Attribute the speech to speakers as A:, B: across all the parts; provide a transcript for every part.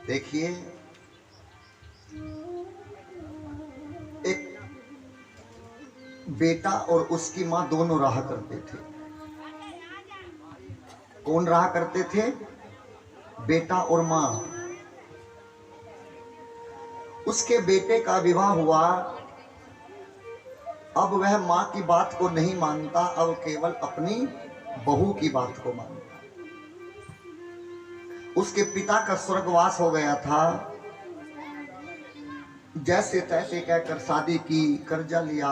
A: देखिए, एक बेटा और उसकी मां दोनों रहा करते थे। कौन रहा करते थे? बेटा और मां। उसके बेटे का विवाह हुआ। अब वह मां की बात को नहीं मानता, अब केवल अपनी बहू की बात को मानता। उसके पिता का स्वर्गवास हो गया था। जैसे तैसे कहकर शादी की, कर्जा लिया।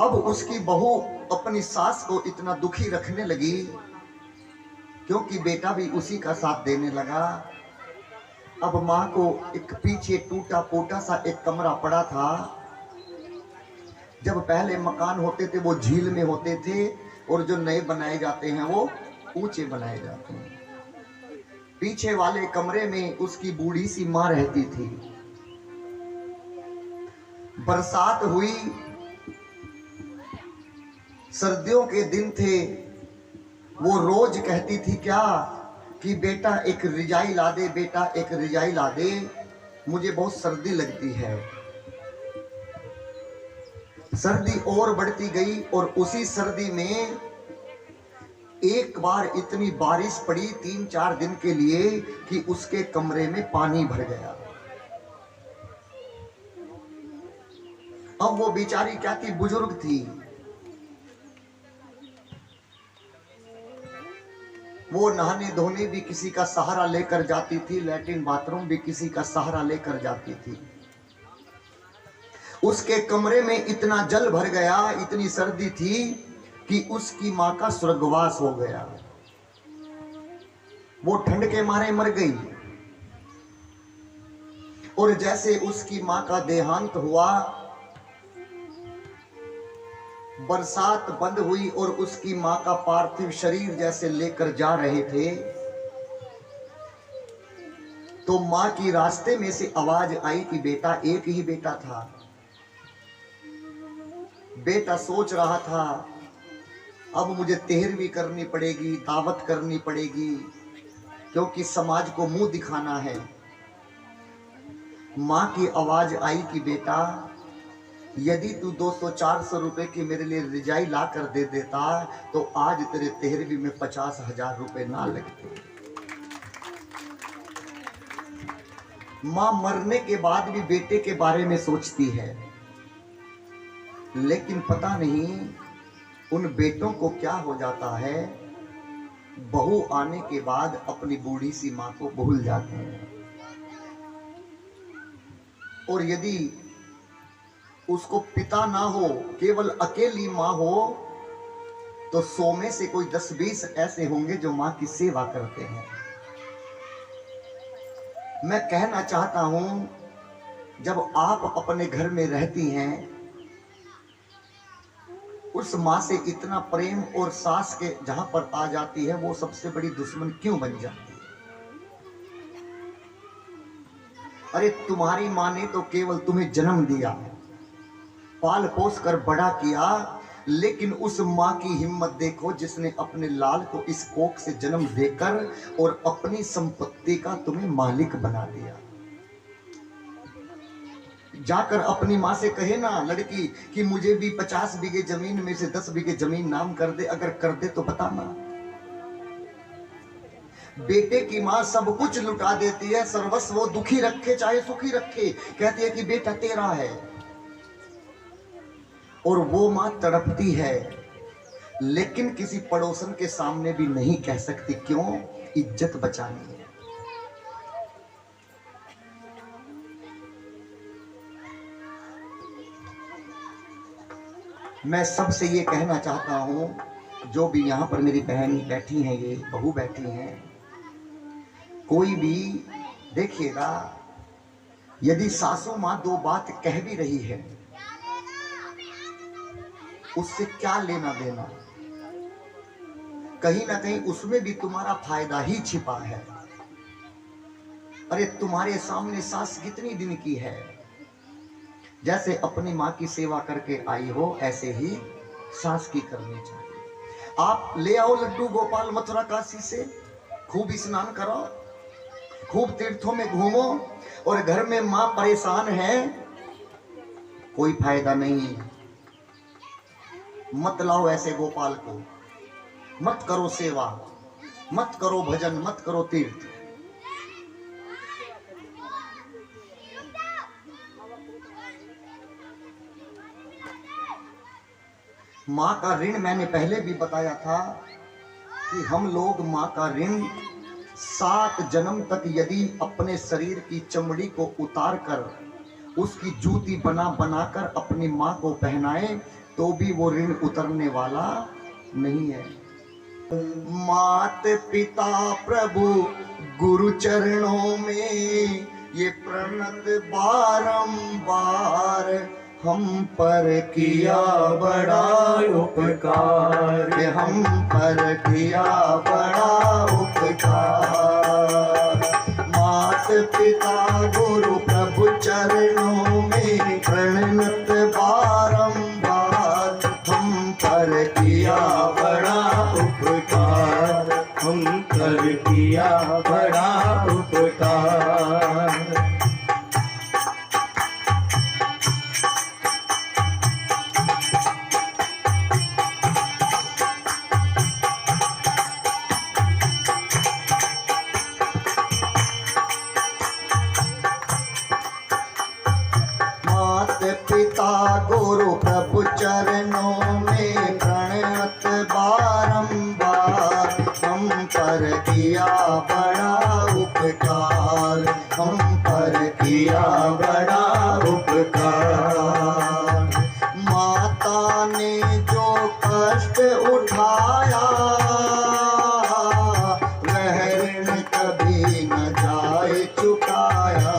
A: अब उसकी बहू अपनी सास को इतना दुखी रखने लगी, क्योंकि बेटा भी उसी का साथ देने लगा। अब मां को एक पीछे टूटा फूटा सा एक कमरा पड़ा था। जब पहले मकान होते थे वो झील में होते थे, और जो नए बनाए जाते हैं वो ऊंचे बनाए जाते हैं। पीछे वाले कमरे में उसकी बूढ़ी सी मां रहती थी। बरसात हुई, सर्दियों के दिन थे। वो रोज कहती थी क्या कि बेटा एक रजाई ला दे, बेटा एक रजाई ला दे, मुझे बहुत सर्दी लगती है। सर्दी और बढ़ती गई, और उसी सर्दी में एक बार इतनी बारिश पड़ी 3-4 दिन के लिए कि उसके कमरे में पानी भर गया। अब वो बेचारी क्या थी, बुजुर्ग थी। वो नहाने धोने भी किसी का सहारा लेकर जाती थी, लैट्रिन बाथरूम भी किसी का सहारा लेकर जाती थी। उसके कमरे में इतना जल भर गया, इतनी सर्दी थी कि उसकी मां का स्वर्गवास हो गया। वो ठंड के मारे मर गई। और जैसे उसकी मां का देहांत हुआ, बरसात बंद हुई और उसकी मां का पार्थिव शरीर जैसे लेकर जा रहे थे, तो मां की रास्ते में से आवाज आई कि बेटा, एक ही बेटा था। बेटा सोच रहा था अब मुझे तेहरवी करनी पड़ेगी, दावत करनी पड़ेगी, क्योंकि समाज को मुंह दिखाना है। मां की आवाज आई कि बेटा, यदि तू 200-400 रुपए की मेरे लिए रजाई ला कर दे देता तो आज तेरे तेहरवी में 50,000 रुपए ना लगते। मां मरने के बाद भी बेटे के बारे में सोचती है, लेकिन पता नहीं उन बेटों को क्या हो जाता है, बहू आने के बाद अपनी बूढ़ी सी मां को भूल जाते हैं। और यदि उसको पिता ना हो, केवल अकेली मां हो, तो 100 में से कोई 10-20 ऐसे होंगे जो मां की सेवा करते हैं। मैं कहना चाहता हूं, जब आप अपने घर में रहती हैं, उस मां से इतना प्रेम और सास के जहां पर आ जाती है, वो सबसे बड़ी दुश्मन क्यों बन जाती है? अरे तुम्हारी मां ने तो केवल तुम्हें जन्म दिया, पाल पोस कर बड़ा किया, लेकिन उस मां की हिम्मत देखो जिसने अपने लाल को इस कोख से जन्म देकर और अपनी संपत्ति का तुम्हें मालिक बना दिया। जाकर अपनी मां से कहे ना लड़की कि मुझे भी 50 बीघे जमीन में से 10 बीघे जमीन नाम कर दे, अगर कर दे तो बताना। बेटे की मां सब कुछ लुटा देती है, सर्वस्व वो दुखी रखे चाहे सुखी रखे, कहती है कि बेटा तेरा है। और वो मां तड़पती है, लेकिन किसी पड़ोसन के सामने भी नहीं कह सकती। क्यों? इज्जत बचानी है। मैं सबसे ये कहना चाहता हूं, जो भी यहां पर मेरी बहन बैठी हैं, ये बहू बैठी हैं, कोई भी देखिएगा, यदि सासू मां 2 बात कह भी रही है, उससे क्या लेना देना? कहीं ना कहीं उसमें भी तुम्हारा फायदा ही छिपा है। अरे तुम्हारे सामने सास कितनी दिन की है, जैसे अपनी मां की सेवा करके आई हो, ऐसे ही सास की करनी चाहिए। आप ले आओ लड्डू गोपाल मथुरा काशी से, खूब स्नान करो, खूब तीर्थों में घूमो और घर में मां परेशान है, कोई फायदा नहीं। मत लाओ ऐसे गोपाल को, मत करो सेवा, मत करो भजन, मत करो तीर्थ। मां का ऋण मैंने पहले भी बताया था कि हम लोग मां का ऋण 7 जन्म तक यदि अपने शरीर की चमड़ी को उतार कर उसकी जूती बना बनाकर अपनी मां को पहनाए तो भी वो ऋण उतरने वाला नहीं है। मात पिता प्रभु गुरु चरणों में ये प्रणत बारंबार, हम पर किया बड़ा उपकार, हम पर किया बड़ा उपकार। मात पिता गुरु प्रभु चरणों में प्रणत बारंबार, हम पर किया बड़ा उपकार, हम पर किया बड़ा उपकार। पिता गुरु प्रभु चरणों में प्रणत बारंबार, हम पर किया बड़ा उपकार, हम पर किया बड़ा उपकार। माता ने जो कष्ट उठाया वह ऋण कभी न जाए चुकाया।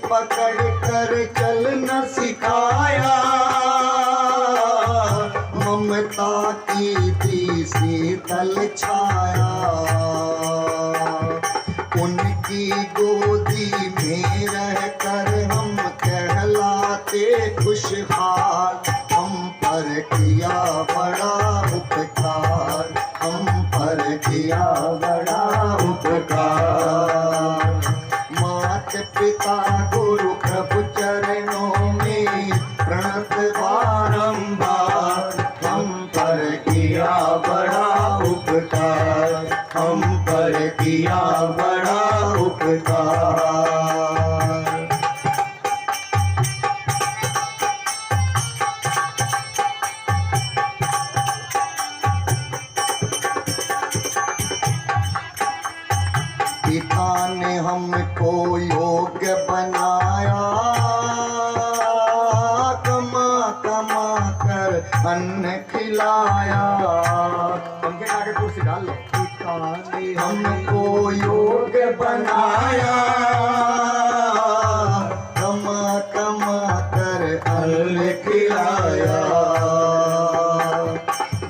A: पकड़ कर चलना सिखाया, ममता की थी शीतल छाया। उनकी गोदी में रहकर हम कहलाते खुशहाल, हम पर किया बड़ा उपकार, हम पर किया बड़ा उपकार। मात पिता गुरु प्रभु चरणों में प्रणत बारंबार, हम पर किया बड़ा उपकार, हम पर किया बड़ा उपकार। पिता ने हमको योग्य बनाया, कमा कमा कर अन्न खिलाया। उनके आगे कुर्सी डाल लो। पिता ने हमको योग्य बनाया, कमा कमा कर अन्न खिलाया।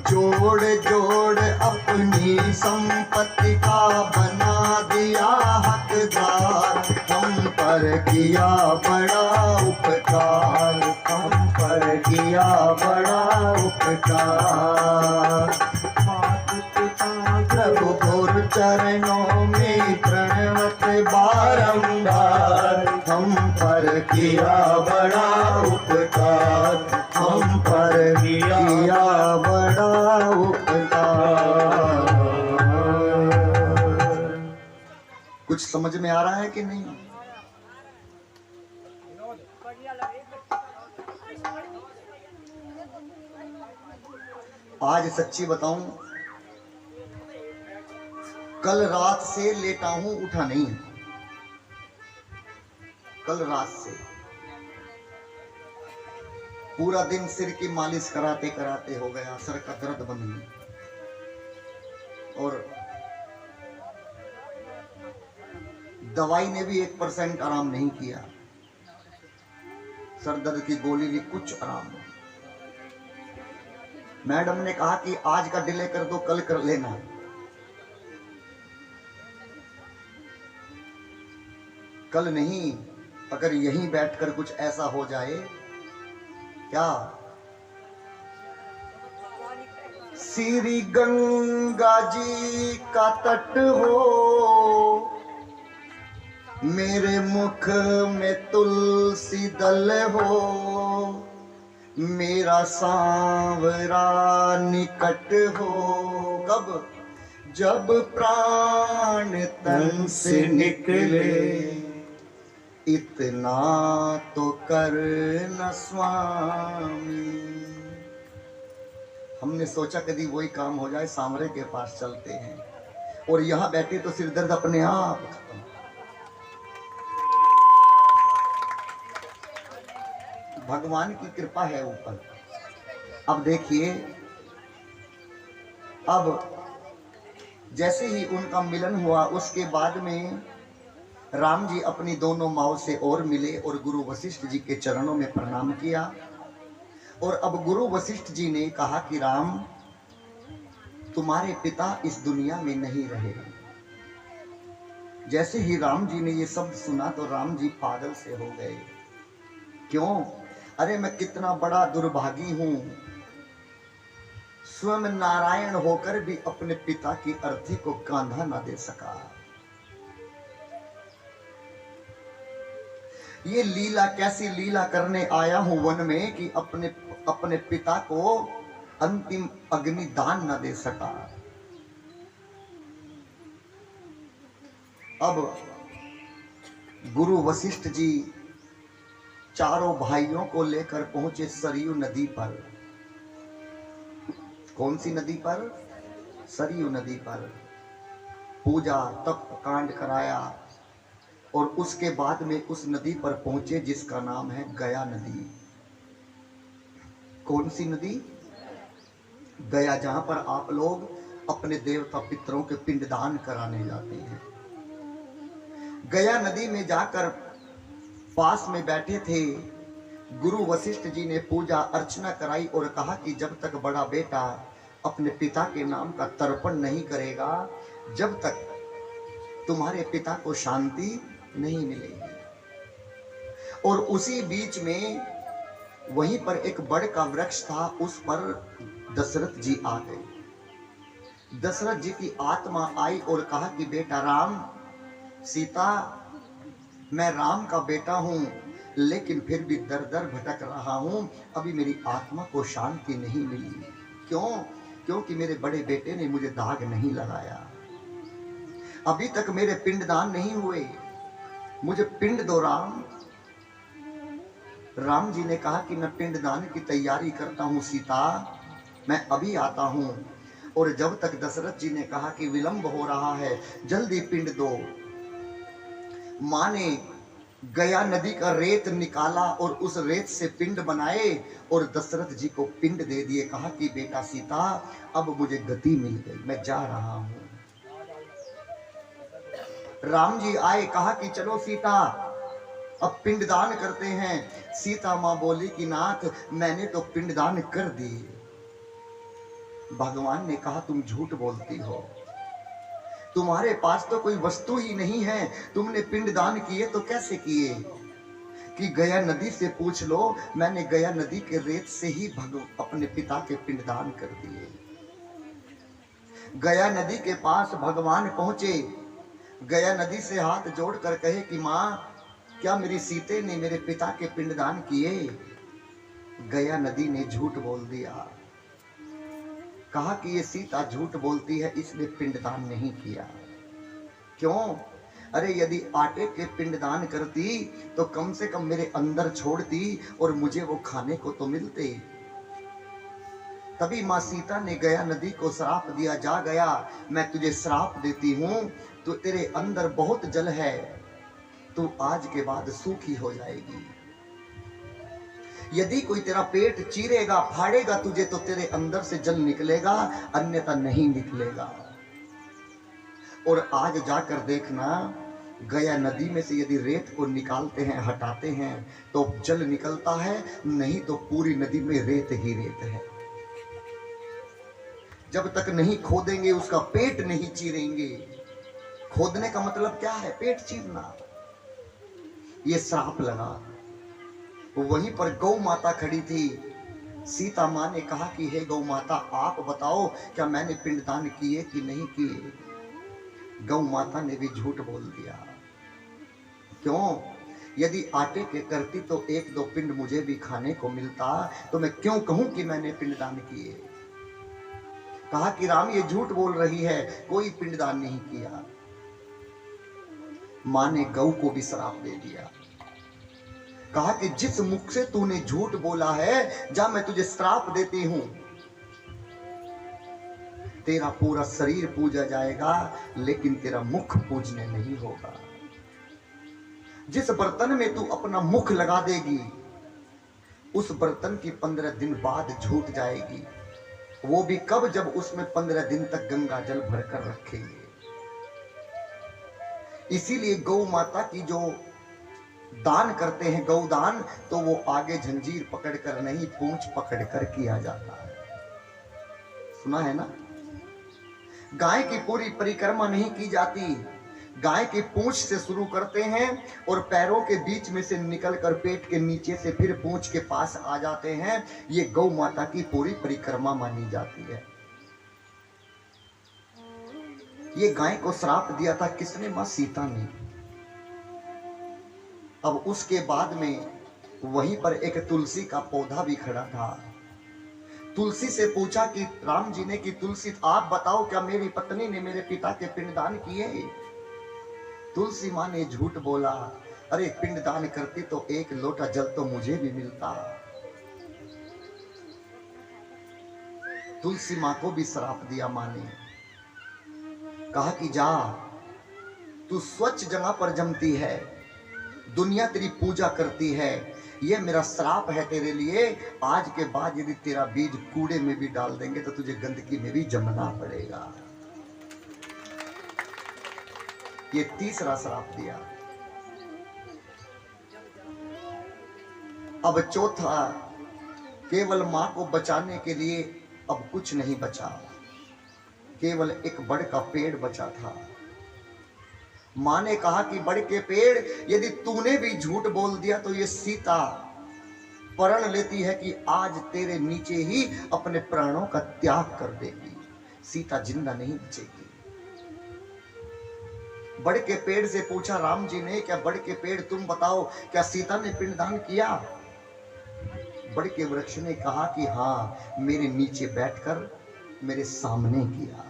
A: जोड़ जोड़ अपनी संपत्ति का बना दिया हकदार, हम पर किया बड़ा उपकार, हम पर किया बड़ा उपकार। मात पिता प्रभु गुरु चरणों में प्रणत बारंबार, हम पर किया बड़ा उपकार, हम पर किया बड़ा उपकार। कुछ समझ में आ रहा है कि नहीं? आज सच्ची बताऊं, कल रात से लेटा हूं, उठा नहीं। कल रात से पूरा दिन सिर की मालिश कराते कराते हो गया, सर का दर्द बंद नहीं। और दवाई ने भी 1% आराम नहीं किया, सर दर्द की गोली भी कुछ आराम नहीं। मैडम ने कहा कि आज का डिले कर दो, कल कर लेना। कल नहीं, अगर यहीं बैठकर कुछ ऐसा हो जाए, क्या श्री गंगा जी का तट हो, मेरे मुख में तुलसी दल हो, मेरा सांवरा निकट हो। कब? जब प्राण तन से निकले, इतना तो कर न स्वामी। हमने सोचा कभी वही काम हो जाए, सांवरे के पास चलते हैं और यहां बैठे तो सिरदर्द अपने आप खत्म। भगवान की कृपा है ऊपर। अब देखिए, अब जैसे ही उनका मिलन हुआ उसके बाद में राम जी अपनी दोनों माओं से और मिले और गुरु वशिष्ठ जी के चरणों में प्रणाम किया। और अब गुरु वशिष्ठ जी ने कहा कि राम, तुम्हारे पिता इस दुनिया में नहीं रहे। जैसे ही राम जी ने ये शब्द सुना तो राम जी पागल से हो गए। क्यों? अरे मैं कितना बड़ा दुर्भागी हूं, स्वयं नारायण होकर भी अपने पिता की अर्थी को कांधा ना दे सका। ये लीला कैसी लीला करने आया हूं वन में कि अपने पिता को अंतिम अग्नि दान न दे सका। अब गुरु वशिष्ठ जी चारों भाइयों को लेकर पहुंचे सरयू नदी पर। कौन सी नदी पर? सरयू नदी पर। पूजा तप कांड कराया और उसके बाद में उस नदी पर पहुंचे जिसका नाम है गया नदी। कौन सी नदी? गया, जहां पर आप लोग अपने देवता पितरों के पिंडदान कराने जाते हैं। गया नदी में जाकर पास में बैठे थे गुरु वशिष्ठ जी ने पूजा अर्चना कराई और कहा कि जब तक बड़ा बेटा अपने पिता के नाम का तर्पण नहीं करेगा, जब तक तुम्हारे पिता को शांति नहीं मिलेगी। और उसी बीच में वहीं पर एक बड़ का वृक्ष था, उस पर दशरथ जी आ गए। दशरथ जी की आत्मा आई और कहा कि बेटा राम, सीता, मैं राम का बेटा हूं लेकिन फिर भी दर दर भटक रहा हूं, अभी मेरी आत्मा को शांति नहीं मिली। क्यों? क्योंकि मेरे बड़े बेटे ने मुझे दाग नहीं लगाया, अभी तक मेरे पिंडदान नहीं हुए, मुझे पिंड दो राम। राम जी ने कहा कि मैं पिंडदान की तैयारी करता हूं सीता, मैं अभी आता हूं। और जब तक दशरथ जी ने कहा कि विलंब हो रहा है, जल्दी पिंड दो, मां ने गया नदी का रेत निकाला और उस रेत से पिंड बनाए और दशरथ जी को पिंड दे दिए। कहा कि बेटा सीता, अब मुझे गति मिल गई, मैं जा रहा हूं। राम जी आए, कहा कि चलो सीता अब पिंडदान करते हैं। सीता मां बोली कि नाथ, मैंने तो पिंडदान कर दिए। भगवान ने कहा तुम झूठ बोलती हो, तुम्हारे पास तो कोई वस्तु ही नहीं है, तुमने पिंडदान किए तो कैसे किए? कि गया नदी से पूछ लो, मैंने गया नदी के रेत से ही अपने पिता के पिंडदान कर दिए। गया नदी के पास भगवान पहुंचे, गया नदी से हाथ जोड़कर कहे कि मां, क्या मेरी सीते ने मेरे पिता के पिंडदान किए? गया नदी ने झूठ बोल दिया। कहा कि ये सीता झूठ बोलती है, इसने पिंडदान नहीं किया। क्यों? अरे यदि आटे के पिंडदान करती तो कम से कम मेरे अंदर छोड़ती और मुझे वो खाने को तो मिलते। तभी मां सीता ने गया नदी को श्राप दिया, जा गया, मैं तुझे श्राप देती हूं, तो तेरे अंदर बहुत जल है, तू आज के बाद सूखी हो जाएगी। यदि कोई तेरा पेट चीरेगा, फाड़ेगा तुझे, तो तेरे अंदर से जल निकलेगा, अन्यथा नहीं निकलेगा। और आज जाकर देखना, गया नदी में से यदि रेत को निकालते हैं, हटाते हैं, तो जल निकलता है, नहीं तो पूरी नदी में रेत ही रेत है। जब तक नहीं खोदेंगे, उसका पेट नहीं चीरेंगे। खोदने का मतलब क्या है? पेट चीरना। ये श्राप लगा। वहीं पर गौ माता खड़ी थी, सीता माँ ने कहा कि हे गौ माता, आप बताओ क्या मैंने पिंडदान किए कि नहीं किए। गौ माता ने भी झूठ बोल दिया। क्यों? यदि आटे के करती तो एक दो पिंड मुझे भी खाने को मिलता, तो मैं क्यों कहूं कि मैंने पिंडदान किए। कहा कि राम ये झूठ बोल रही है, कोई पिंडदान नहीं किया। मां ने गौ को भी श्राप दे दिया। कहा कि जिस मुख से तूने झूठ बोला है, जा मैं तुझे श्राप देती हूं, तेरा पूरा शरीर पूजा जाएगा लेकिन तेरा मुख पूजने नहीं होगा। जिस बर्तन में तू अपना मुख लगा देगी, उस बर्तन की 15 दिन बाद झूठ जाएगी। वो भी कब? जब उसमें 15 दिन तक गंगा जल भरकर रखेंगे। इसीलिए गौ माता की जो दान करते हैं, गौदान, तो वो आगे जंजीर पकड़कर नहीं, पूंछ पकड़कर किया जाता है। सुना है ना? गाय की पूरी परिक्रमा नहीं की जाती, गाय की पूंछ से शुरू करते हैं और पैरों के बीच में से निकलकर पेट के नीचे से फिर पूंछ के पास आ जाते हैं। ये गौ माता की पूरी परिक्रमा मानी जाती है। ये गाय को श्राप दिया था किसने? मां सीता ने। अब उसके बाद में वहीं पर एक तुलसी का पौधा भी खड़ा था। तुलसी से पूछा कि राम जी ने कि तुलसी आप बताओ क्या मेरी पत्नी ने मेरे पिता के पिंडदान किए? तुलसी मां ने झूठ बोला। अरे पिंडदान करती तो एक लोटा जल तो मुझे भी मिलता। तुलसी मां को भी श्राप दिया मां ने। कहा कि जा, तू स्वच्छ जगह पर जमती है, दुनिया तेरी पूजा करती है, ये मेरा श्राप है तेरे लिए। आज के बाद यदि तेरा बीज कूड़े में भी डाल देंगे तो तुझे गंदगी में भी जमना पड़ेगा। ये तीसरा श्राप दिया। अब चौथा, केवल मां को बचाने के लिए अब कुछ नहीं बचा, केवल एक बड़ का पेड़ बचा था। मां ने कहा कि बड़ के पेड़, यदि तूने भी झूठ बोल दिया तो ये सीता प्रण लेती है कि आज तेरे नीचे ही अपने प्राणों का त्याग कर देगी, सीता जिंदा नहीं बचेगी। बड़ के पेड़ से पूछा राम जी ने, क्या बड़ के पेड़ तुम बताओ क्या सीता ने पिंडदान किया? बड़ के वृक्ष ने कहा कि हाँ, मेरे नीचे बैठकर मेरे सामने किया।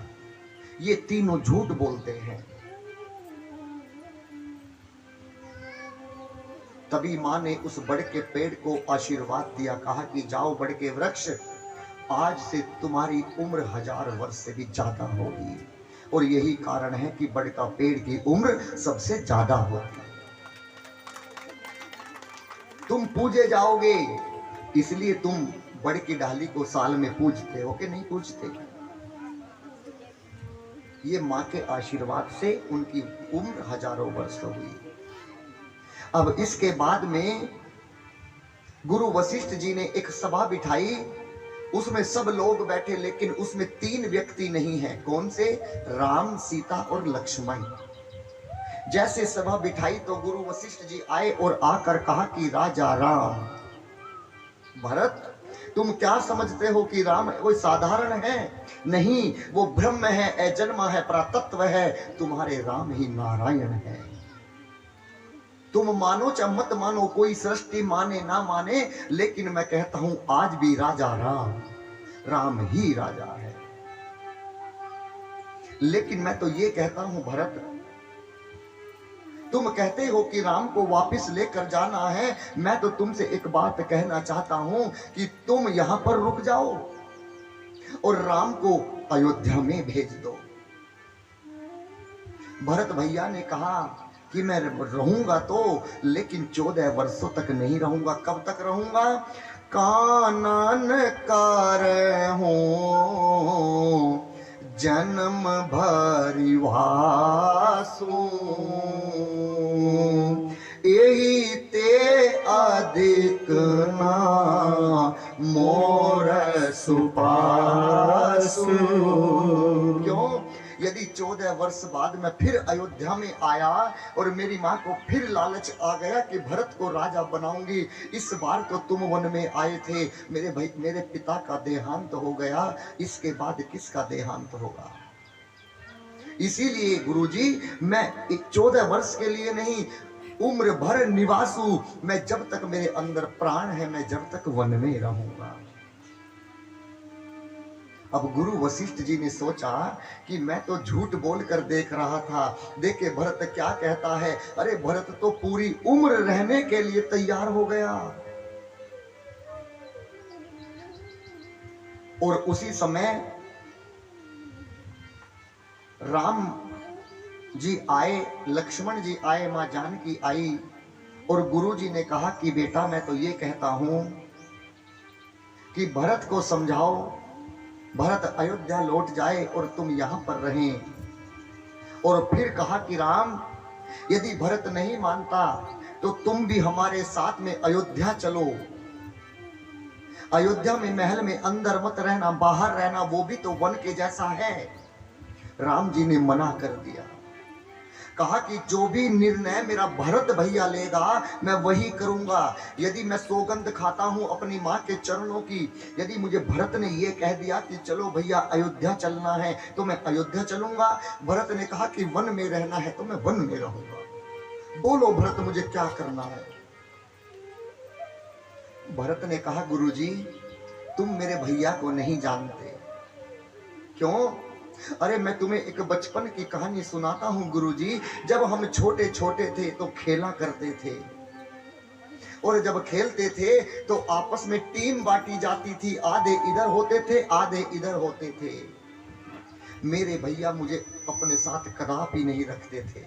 A: ये तीनों झूठ बोलते हैं। तभी मां ने उस बड़ के पेड़ को आशीर्वाद दिया। कहा कि जाओ बड़ के वृक्ष, आज से तुम्हारी उम्र 1000 वर्ष से भी ज्यादा होगी। और यही कारण है कि बड़ का पेड़ की उम्र सबसे ज्यादा होती है। तुम पूजे जाओगे, इसलिए तुम बड़ की डाली को साल में पूजते हो कि नहीं पूजते? ये मां के आशीर्वाद से उनकी उम्र 1000 वर्ष हुई। अब इसके बाद में गुरु वशिष्ठ जी ने एक सभा बिठाई, उसमें सब लोग बैठे, लेकिन उसमें 3 व्यक्ति नहीं है। कौन से? राम, सीता और लक्ष्मण। जैसे सभा बिठाई तो गुरु वशिष्ठ जी आए और आकर कहा कि राजा राम, भरत तुम क्या समझते हो कि राम कोई साधारण है? नहीं, वो ब्रह्म है, अजन्मा है, परातत्व है। तुम्हारे राम ही नारायण है। तुम मानो चाहे मत मानो, कोई सृष्टि माने ना माने, लेकिन मैं कहता हूं आज भी राजा राम, राम ही राजा है। लेकिन मैं तो ये कहता हूं भरत, तुम कहते हो कि राम को वापस लेकर जाना है, मैं तो तुमसे एक बात कहना चाहता हूं कि तुम यहां पर रुक जाओ और राम को अयोध्या में भेज दो। भरत भैया ने कहा कि मैं रहूंगा तो, लेकिन 14 वर्षों तक नहीं रहूंगा। कब तक रहूंगा? कानन कर हूं जन्म भरि वासु, यही ते अधिक ना मोर सुपासु। क्यों? यदि 14 वर्ष बाद मैं फिर अयोध्या में आया और मेरी माँ को फिर लालच आ गया कि भरत को राजा बनाऊंगी, इस बार तो तुम वन में आए थे, मेरे भाई मेरे पिता का देहांत हो गया, इसके बाद किसका देहांत होगा। इसीलिए गुरुजी मैं 14 वर्ष के लिए नहीं, उम्र भर निवासू, मैं जब तक मेरे अंदर प्राण है मैं जब तक वन में रहूंगा। अब गुरु वशिष्ठ जी ने सोचा कि मैं तो झूठ बोलकर देख रहा था, देखे भरत क्या कहता है। अरे भरत तो पूरी उम्र रहने के लिए तैयार हो गया। और उसी समय राम जी आए, लक्ष्मण जी आए, मां जानकी आई और गुरु जी ने कहा कि बेटा मैं तो ये कहता हूं कि भरत को समझाओ, भरत अयोध्या लौट जाए और तुम यहां पर रहें। और फिर कहा कि राम यदि भरत नहीं मानता तो तुम भी हमारे साथ में अयोध्या चलो। अयोध्या में महल में अंदर मत रहना, बाहर रहना, वो भी तो वन के जैसा है। राम जी ने मना कर दिया, कहा कि जो भी निर्णय मेरा भरत भैया लेगा मैं वही करूंगा। यदि मैं सौगंध खाता हूं अपनी मां के चरणों की, यदि मुझे भरत ने यह कह दिया कि चलो भैया अयोध्या चलना है तो मैं अयोध्या चलूंगा। भरत ने कहा कि वन में रहना है तो मैं वन में रहूंगा। बोलो भरत मुझे क्या करना है। भरत ने कहा गुरुजी तुम मेरे भैया को नहीं जानते। क्यों? अरे मैं तुम्हें एक बचपन की कहानी सुनाता हूं गुरुजी। जब हम छोटे छोटे थे तो खेला करते थे, और जब खेलते थे तो आपस में टीम बांटी जाती थी, आधे इधर होते थे आधे इधर होते थे। मेरे भैया मुझे अपने साथ कदापि नहीं रखते थे,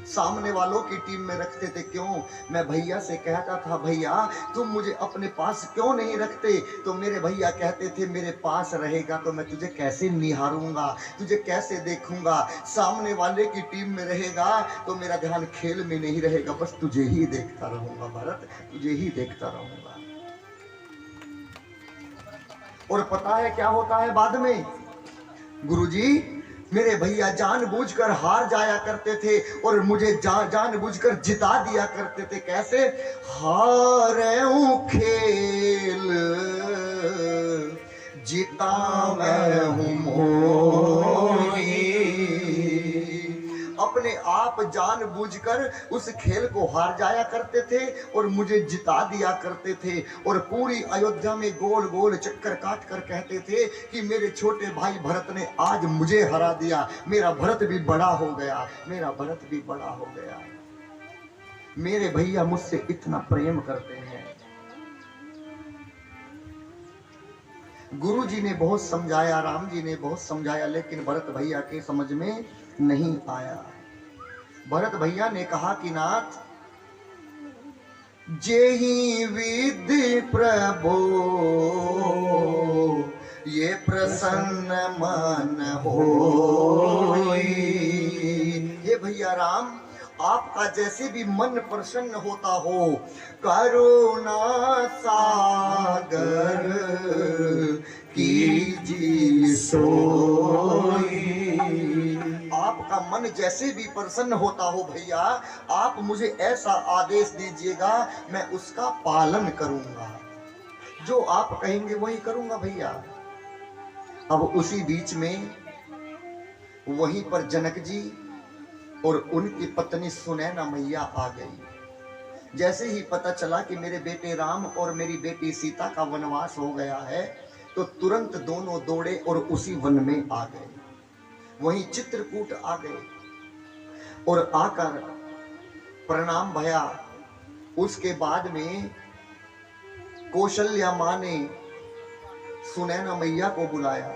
A: सामने वालों की टीम में रखते थे। क्यों? मैं भैया से कहता था भैया तुम मुझे अपने पास क्यों नहीं रखते? तो मेरे भैया कहते थे मेरे पास रहेगा तो मैं तुझे कैसे निहारूंगा, तुझे कैसे देखूंगा। सामने वाले की टीम में रहेगा तो मेरा ध्यान खेल में नहीं रहेगा, बस तुझे ही देखता रहूंगा भरत, तुझे ही देखता रहूंगा। और पता है क्या होता है बाद में? गुरुजी मेरे भैया जानबूझकर हार जाया करते थे और मुझे जानबूझकर जिता दिया करते थे। कैसे? हारे हूं खेल जीता मैं हूं मोही। अपने आप जानबूझकर उस खेल को हार जाया करते थे और मुझे जिता दिया करते थे। और पूरी अयोध्या में गोल गोल चक्कर काट कर कहते थे कि मेरे छोटे भाई भरत ने आज मुझे हरा दिया, मेरा भरत भी बड़ा हो गया, मेरा भरत भी बड़ा हो गया। मेरे भैया मुझसे इतना प्रेम करते हैं। गुरु जी ने बहुत समझाया, राम जी ने बहुत समझाया, लेकिन भरत भैया के समझ में नहीं आया। भरत भैया ने कहा कि नाथ जेहि विधि प्रभो ये प्रसन्न मन होई। ये भैया राम आपका जैसे भी मन प्रसन्न होता हो, करुणा सागर कीजिए सोई। आपका मन जैसे भी प्रसन्न होता हो भैया, आप मुझे ऐसा आदेश दीजिएगा, मैं उसका पालन करूंगा, जो आप कहेंगे वही करूंगा भैया। अब उसी बीच में वहीं पर जनक जी और उनकी पत्नी सुनैना मैया आ गई। जैसे ही पता चला कि मेरे बेटे राम और मेरी बेटी सीता का वनवास हो गया है तो तुरंत दोनों दौड़े और उसी वन में आ गए। वहीं चित्रकूट आ गए और आकर प्रणाम भया। उसके बाद में कौशल्या मां ने सुनैना मैया को बुलाया।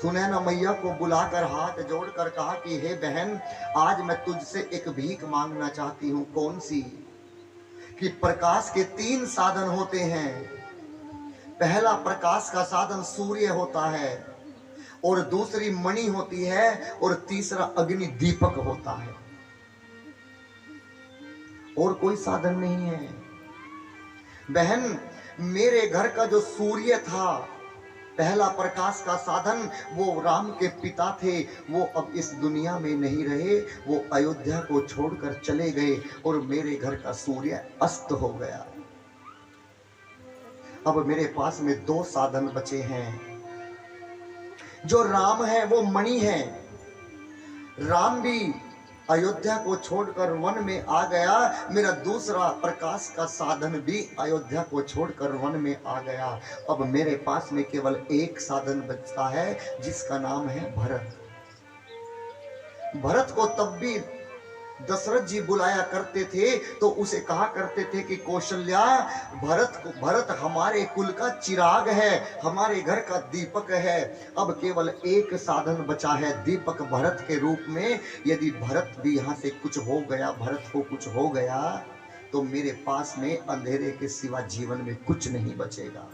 A: सुनैना मैया को बुलाकर हाथ जोड़कर कहा कि हे बहन, आज मैं तुझसे एक भीख मांगना चाहती हूं। कौन सी? कि प्रकाश के 3 साधन होते हैं। पहला प्रकाश का साधन सूर्य होता है, और दूसरी मणि होती है, और तीसरा अग्नि दीपक होता है। और कोई साधन नहीं है। बहन, मेरे घर का जो सूर्य था पहला प्रकाश का साधन वो राम के पिता थे, वो अब इस दुनिया में नहीं रहे, वो अयोध्या को छोड़कर चले गए और मेरे घर का सूर्य अस्त हो गया। अब मेरे पास में दो साधन बचे हैं। जो राम है वो मणि है। राम भी अयोध्या को छोड़कर वन में आ गया, मेरा दूसरा प्रकाश का साधन भी अयोध्या को छोड़कर वन में आ गया। अब मेरे पास में केवल एक साधन बचता है जिसका नाम है भरत। भरत को तब भी दशरथ जी बुलाया करते थे तो उसे कहा करते थे कि कौशल्या, भरत हमारे कुल का चिराग है, हमारे घर का दीपक है। अब केवल एक साधन बचा है दीपक भरत के रूप में। यदि भरत भी यहाँ से कुछ हो गया, भरत को कुछ हो गया, तो मेरे पास में अंधेरे के सिवा जीवन में कुछ नहीं बचेगा।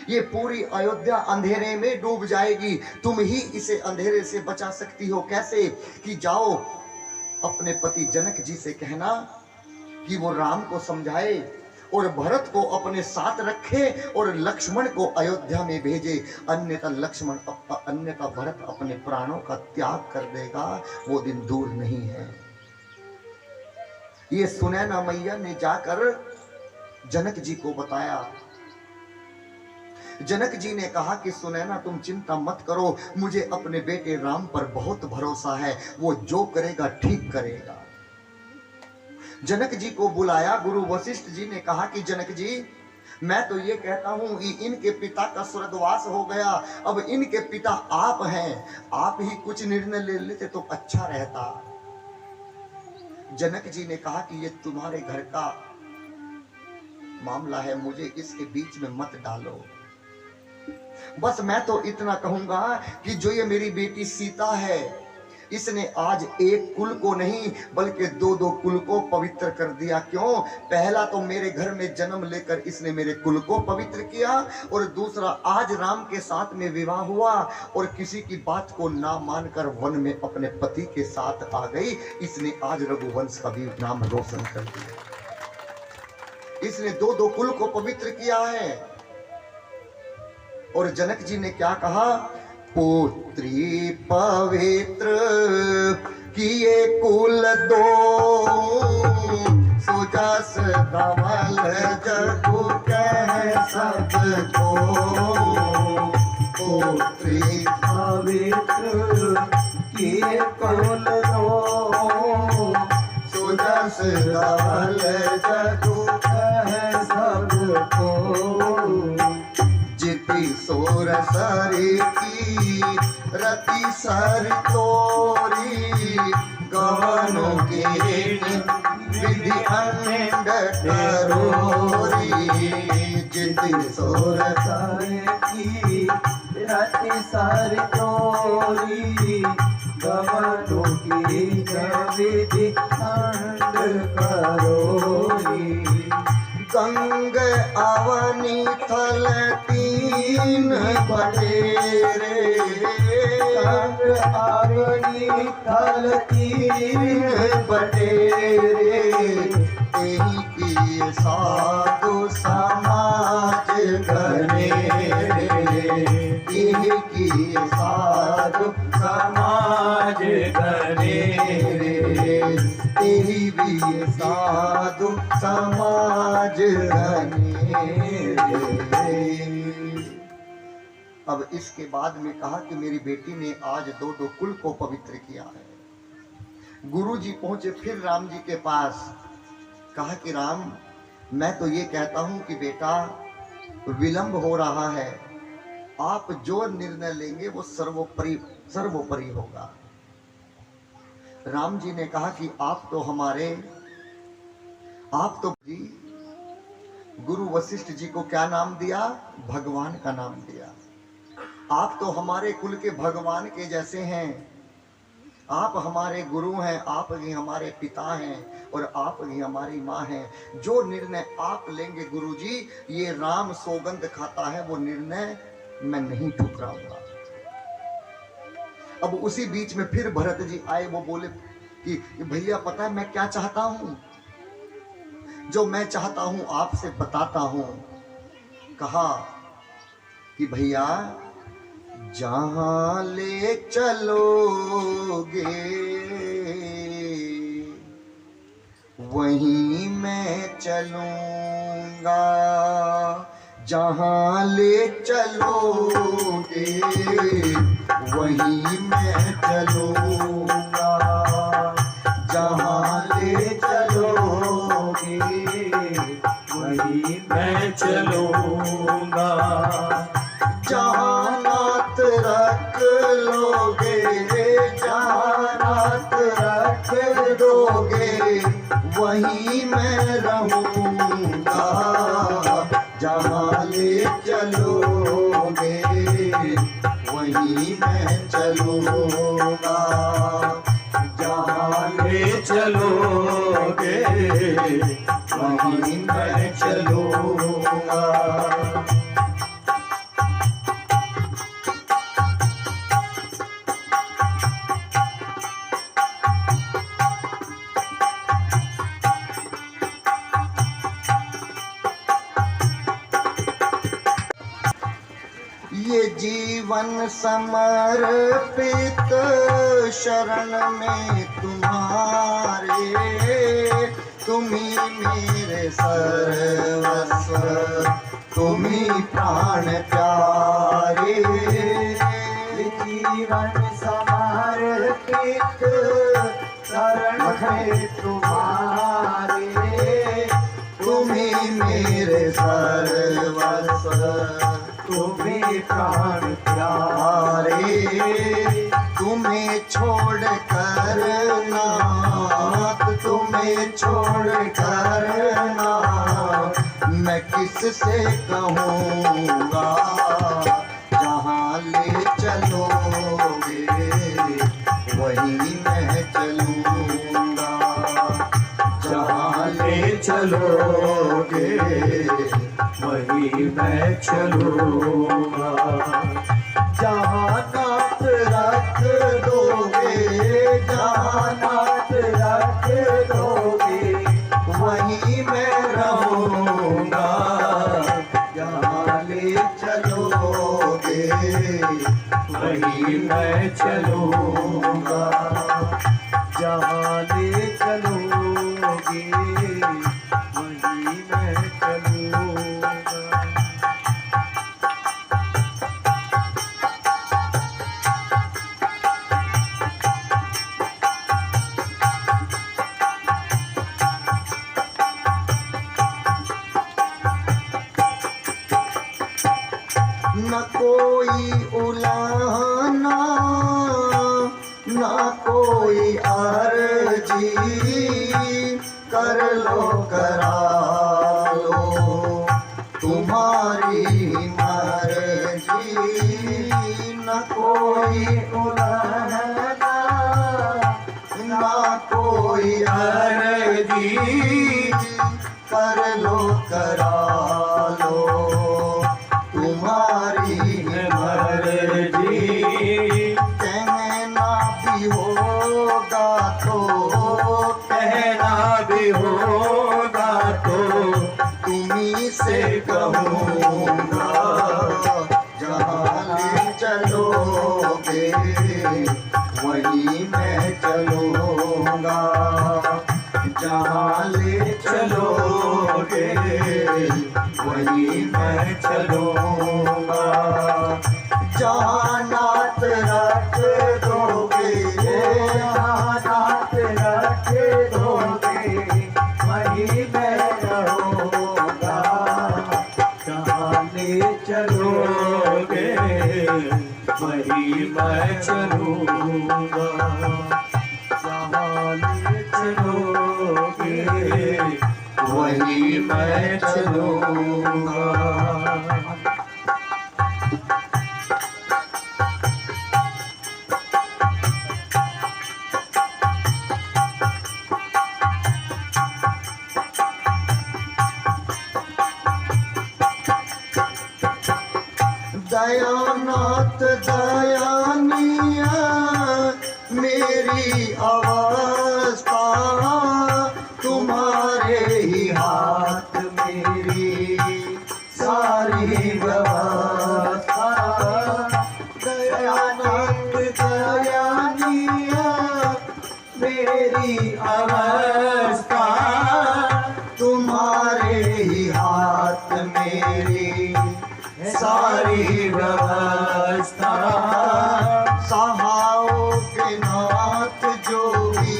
A: ये पूरी अयोध्या अंधेरे में डूब जाएगी। तुम ही इसे अंधेरे से बचा सकती हो। कैसे? कि जाओ अपने पति जनक जी से कहना कि वो राम को समझाए और भरत को अपने साथ रखे और लक्ष्मण को अयोध्या में भेजे, अन्यथा भरत अपने प्राणों का त्याग कर देगा। वो दिन दूर नहीं है। ये सुनैना मैया ने जाकर जनक जी को बताया। जनक जी ने कहा कि सुनैना तुम चिंता मत करो, मुझे अपने बेटे राम पर बहुत भरोसा है, वो जो करेगा ठीक करेगा। जनक जी को बुलाया। गुरु वशिष्ठ जी ने कहा कि जनक जी, मैं तो ये कहता हूं कि इनके पिता का स्वर्गवास हो गया, अब इनके पिता आप हैं, आप ही कुछ निर्णय ले लेते तो अच्छा रहता। जनक जी ने कहा कि ये तुम्हारे घर का मामला है, मुझे इसके बीच में मत डालो। बस मैं तो इतना कहूंगा कि जो ये मेरी बेटी सीता है, इसने आज एक कुल को नहीं बल्कि दो दो कुल को पवित्र कर दिया। क्यों? पहला तो मेरे घर में जन्म लेकर इसने मेरे कुल को पवित्र किया, और दूसरा आज राम के साथ में विवाह हुआ और किसी की बात को ना मानकर वन में अपने पति के साथ आ गई। इसने आज रघुवंश का भी नाम रोशन कर दिया। इसने दो दो कुल को पवित्र किया है। और जनक जी ने क्या कहा? पुत्री पवित्र किए कुल दो, सुजस धवल जगु कह सबको। पुत्री पवित्र किए कुल दो, सुजस धवल जगु कह सबको। सोर सरी की रति सर तोरी, गवनों के विधि अंड करोरी। जिति सोर सरी की रति सर तोरी, गवनों की विधि अंड करोरी। गंग अवनी थल तीन बटेरे, गंग अवनी थल तीन बटेरे। तेही की साधु समाज घनेरे, तेही की साधु समाज घनेरे। तेही भी साधु समाज घनेरे। अब इसके बाद में कहा कि मेरी बेटी ने आज दो दो कुल को पवित्र किया है। गुरु जी पहुंचे फिर राम जी के पास। कहा कि राम, मैं तो ये कहता हूं कि बेटा विलंब हो रहा है, आप जो निर्णय लेंगे वो सर्वोपरि होगा। राम जी ने कहा कि आप तो जी गुरु वशिष्ठ जी को क्या नाम दिया? भगवान का नाम दिया। आप तो हमारे कुल के भगवान के जैसे हैं, आप हमारे गुरु हैं, आप ही हमारे पिता हैं और आप ही हमारी माँ हैं। जो निर्णय आप लेंगे गुरु जी, ये राम सौगंध खाता है, वो निर्णय मैं नहीं ठुकराऊंगा। अब उसी बीच में फिर भरत जी आए। वो बोले कि भैया पता है मैं क्या चाहता हूं, जो मैं चाहता हूं आपसे बताता हूं। कहा कि भैया जहां ले चलोगे वहीं मैं चलूंगा, जहां ले चलोगे वहीं मैं चलूंगा, जहां ले चलोगे
B: वहीं मैं चलूंगा,
A: जहां नाथ रख लोगे, जहां नाथ रख दोगे वहीं मैं रहूंगा, जहां ले चलोगे वहीं मैं चलूंगा,
B: जहाँ ले चलोगे वहीं मैं चलूंगा।
A: ये जीवन समर्पित शरण में तुम्हारे, तुम्ही मेरे सर्वस्व, तुम्ही प्राण प्यारे,
B: जीवन समर्पित शरण में तुम्हारे,
A: तुम्ही मेरे सर्वस्व,
B: तुम्हें प्राण प्यारे,
A: तुम्हें छोड़ कर नाथ, तुम्हें छोड़ कर नाथ मैं किससे कहूँगा, जहाँ ले चलोगे वहीं मैं चलूँगा, जहाँ ले चलोगे
B: वहीं मैं चलूंगा,
A: जहाँ नाथ रख दोगे, जहाँ नाथ रख दोगे वहीं मैं रहूँगा, जहाँ ले चलोगे
B: वहीं मैं चलूंगा,
A: जहाँ ले चलोगे वहीं मैं चलूँगा। न कोई उलाहना न कोई अर्जी, कर लो करा लो तुम्हारी मर्जी, न कोई उलाहना न कोई अर्जी, कर लो करा लो तुम्हारी
B: मर्जी,
A: कहना भी होगा तो,
B: कहना भी होगा तो
A: तुम्ही से कहूँगा, जहाँ ले चलोगे वहीं मैं चलूँगा, जहाँ ले चलोगे वहीं मैं चलूँगा, जहाँ नाथ रख दोगे, जहाँ नाथ रख दोगे वहीं मैं रहूँगा,
B: जहाँ ले चलोगे वहीं मैं चलूंगा, जहाँ ले चलोगे वहीं मैं चलूंगा।
A: दयानाथ दयानिया मेरी अवस्था, तुम्हारे ही हाथ मेरी सारी व्यवस्था,
B: की अवस्था,
A: तुम्हारे ही हाथ मेरी
B: सारी व्यवस्था।
A: सहाओगे नाथ जो भी,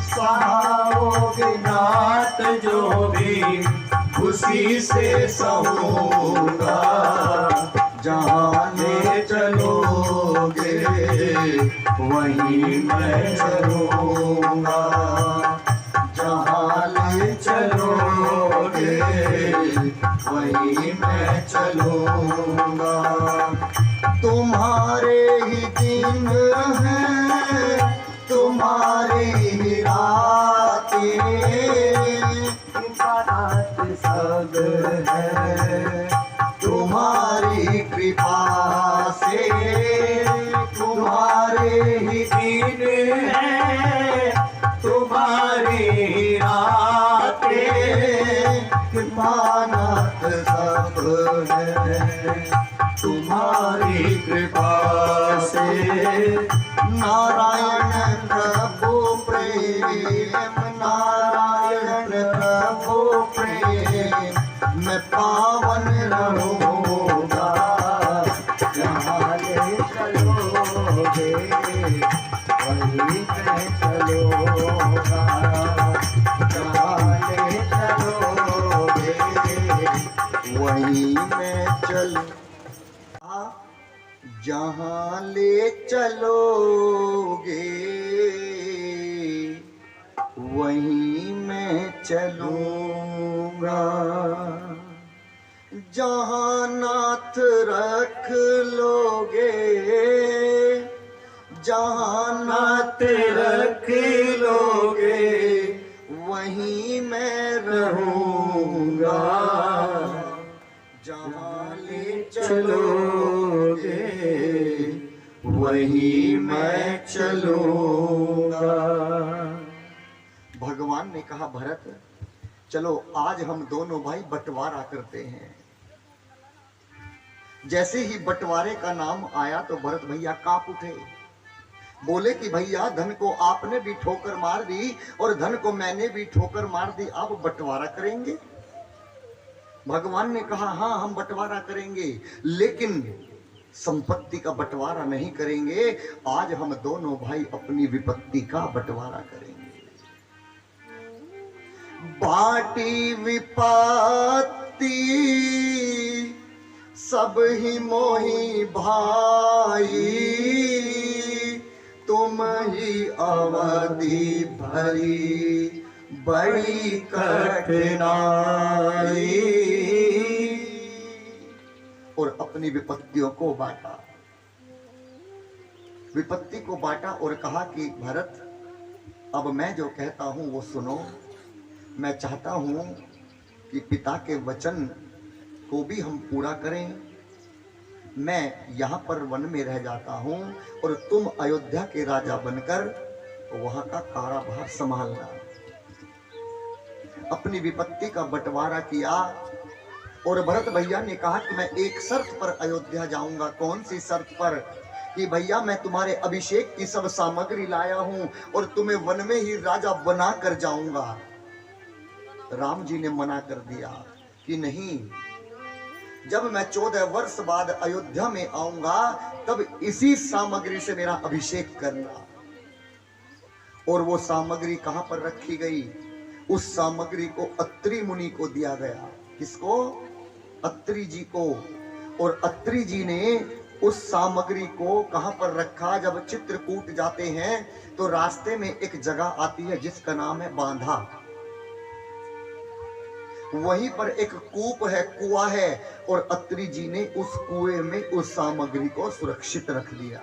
B: सहाओगे नाथ जो भी, उसी से सहूंगा।
A: जहाँ
B: ले चलोगे वहीं मैं चलूंगा,
A: जहाँ ले
B: चलोगे
A: वहीं मैं चलूंगा। तुम्हारे ही दिन हैं, तुम्हारे ही रातें,
B: बात सब है
A: तुम्हारी कृपा से, तुम्हारे ही
B: दिन है, तुम्हारी रातें,
A: कृपानाथ सब है तुम्हारी कृपा से। नारायण प्रभु प्रेम, नारायण प्रभु प्रेम, मैं पावन रहूंगा।
B: जहाँ ले चलोगे वहीं मैं चलूंगा,
A: जहाँ ले चलोगे वहीं मैं चलूं। जहाँ ले चलोगे वहीं मैं चलूंगा। जहाँ नाथ रख लोगे, जहाँ नाथ रख लोगे वहीं मैं रहूंगा। जहाँ ले चलोगे वहीं मैं चलूंगा। भगवान ने कहा भरत चलो आज हम दोनों भाई बंटवारा करते हैं। जैसे ही बंटवारे का नाम आया तो भरत भैया कांप उठे, बोले कि भैया धन को आपने भी ठोकर मार दी और धन को मैंने भी ठोकर मार दी, अब बंटवारा करेंगे। भगवान ने कहा हाँ हम बंटवारा करेंगे, लेकिन संपत्ति का बंटवारा नहीं करेंगे। आज हम दोनों भाई अपनी विपत्ति का बंटवारा करेंगे। बाटी विपत्ति सब ही मोही भाई, तुम ही अवधि भरी बड़ी कठिनाई। और अपनी विपत्तियों को बांटा, विपत्ति को बांटा और कहा कि भरत अब मैं जो कहता हूं वो सुनो। मैं चाहता हूं कि पिता के वचन को भी हम पूरा करें। मैं यहाँ पर वन में रह जाता हूँ और तुम अयोध्या के राजा बनकर वहाँ का काराभार संभालना। अपनी विपत्ति का बंटवारा किया और भरत भैया ने कहा कि मैं एक शर्त पर अयोध्या जाऊंगा। कौन सी शर्त पर? कि भैया मैं तुम्हारे अभिषेक की सब सामग्री लाया हूं और तुम्हें वन में ही राजा बना कर जाऊंगा। राम जी ने मना कर दिया कि नहीं, जब मैं 14 वर्ष बाद अयोध्या में आऊंगा तब इसी सामग्री से मेरा अभिषेक करना। और वो सामग्री कहां पर रखी गई? उस सामग्री को अत्रि मुनि को दिया गया। किसको? अत्रि जी को। और अत्रि जी ने उस सामग्री को कहां पर रखा? जब चित्रकूट जाते हैं तो रास्ते में एक जगह आती है जिसका नाम है बांधा। वहीं पर एक कूप है, कुआं है, और अत्रि जी ने उस कुएं में उस सामग्री को सुरक्षित रख लिया।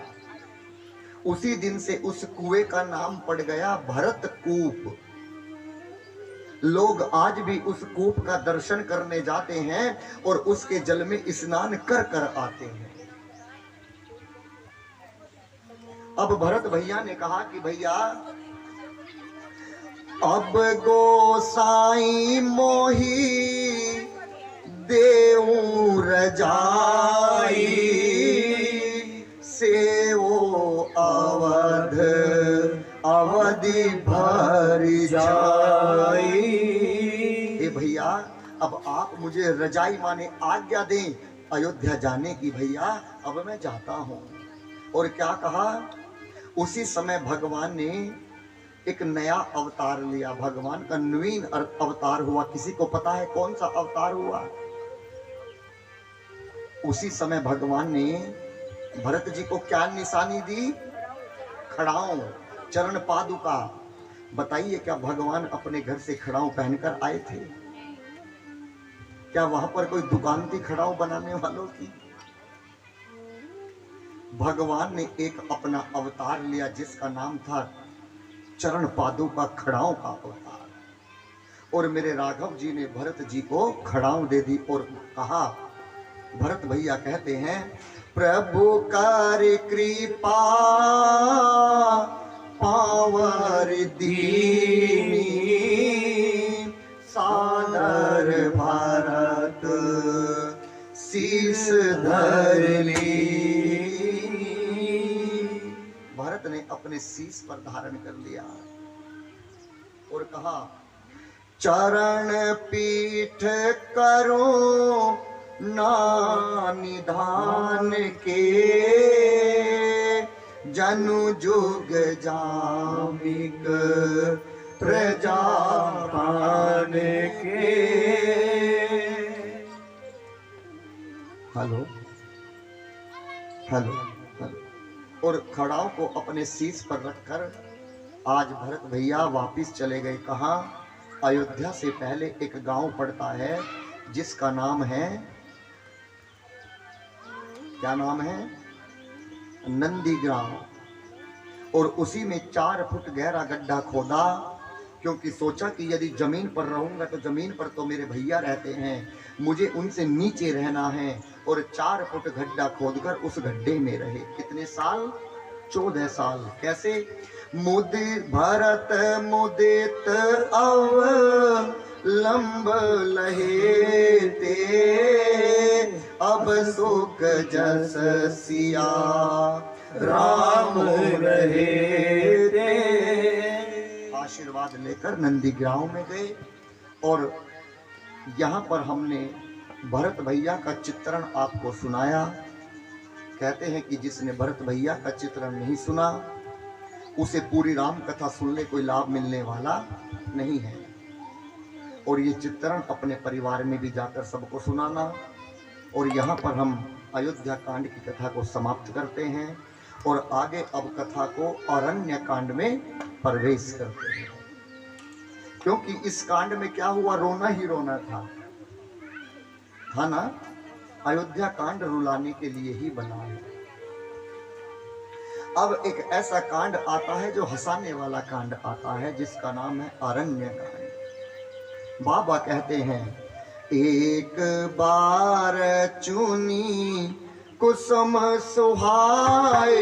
A: उसी दिन से उस कुएं का नाम पड़ गया भरत कूप। लोग आज भी उस कूप का दर्शन करने जाते हैं और उसके जल में स्नान कर कर आते हैं। अब भरत भैया ने कहा कि भैया अब गोसाई मोही देऊ रजाई, सेवो अवध नदी भर जाई। ए भैया अब आप मुझे रजाई माने आज्ञा दें अयोध्या जाने की। भैया अब मैं जाता हूं। और क्या कहा, उसी समय भगवान ने एक नया अवतार लिया। भगवान का नवीन अवतार हुआ। किसी को पता है कौन सा अवतार हुआ? उसी समय भगवान ने भरत जी को क्या निशानी दी? खड़ाऊं, चरण पादुका। बताइए क्या भगवान अपने घर से खड़ाऊं पहनकर आए थे? क्या वहां पर कोई दुकान थी खड़ाऊं बनाने वालों की? भगवान ने एक अपना अवतार लिया जिसका नाम था चरण पादुका, खड़ाऊं का अवतार। और मेरे राघव जी ने भरत जी को खड़ाऊं दे दी और कहा, भरत भैया कहते हैं, प्रभु कर कृपा पावर दीनी, सादर भरत शीस धर ली। भरत ने अपने शीस पर धारण कर लिया और कहा, चरण पीठ करो ना निधान के, जनु जुग जामिक प्रजा प्राण के। Hello hello hello. और खड़ाओं को अपने शीश पर रखकर आज भरत भैया वापिस चले गए। कहाँ? अयोध्या से पहले एक गांव पड़ता है जिसका नाम है, क्या नाम है? नंदीग्राम। और उसी में 4 फुट गहरा गड्ढा खोदा, क्योंकि सोचा कि यदि जमीन पर रहूंगा तो जमीन पर तो मेरे भैया रहते हैं, मुझे उनसे नीचे रहना है। और 4 फुट गड्ढा खोदकर उस गड्ढे में रहे। कितने साल? 14 साल। कैसे? मुदित भरत मुदित अव लंब लहे ते, अब सुख जस सिया राम रहे ते। आशीर्वाद लेकर नंदीग्राम में गए और यहाँ पर हमने भरत भैया का चित्रण आपको सुनाया। कहते हैं कि जिसने भरत भैया का चित्रण नहीं सुना उसे पूरी राम कथा सुनने कोई लाभ मिलने वाला नहीं है। और ये चित्रण अपने परिवार में भी जाकर सबको सुनाना। और यहाँ पर हम अयोध्या कांड की कथा को समाप्त करते हैं और आगे अब कथा को अरण्य कांड में प्रवेश करते हैं, क्योंकि इस कांड में क्या हुआ? रोना ही रोना था ना। अयोध्या कांड रुलाने के लिए ही बना है। अब एक ऐसा कांड आता है जो हंसाने वाला कांड आता है जिसका नाम है अरण्य कांड। बाबा कहते हैं, एक बार चुनी कुसुम सुहाए,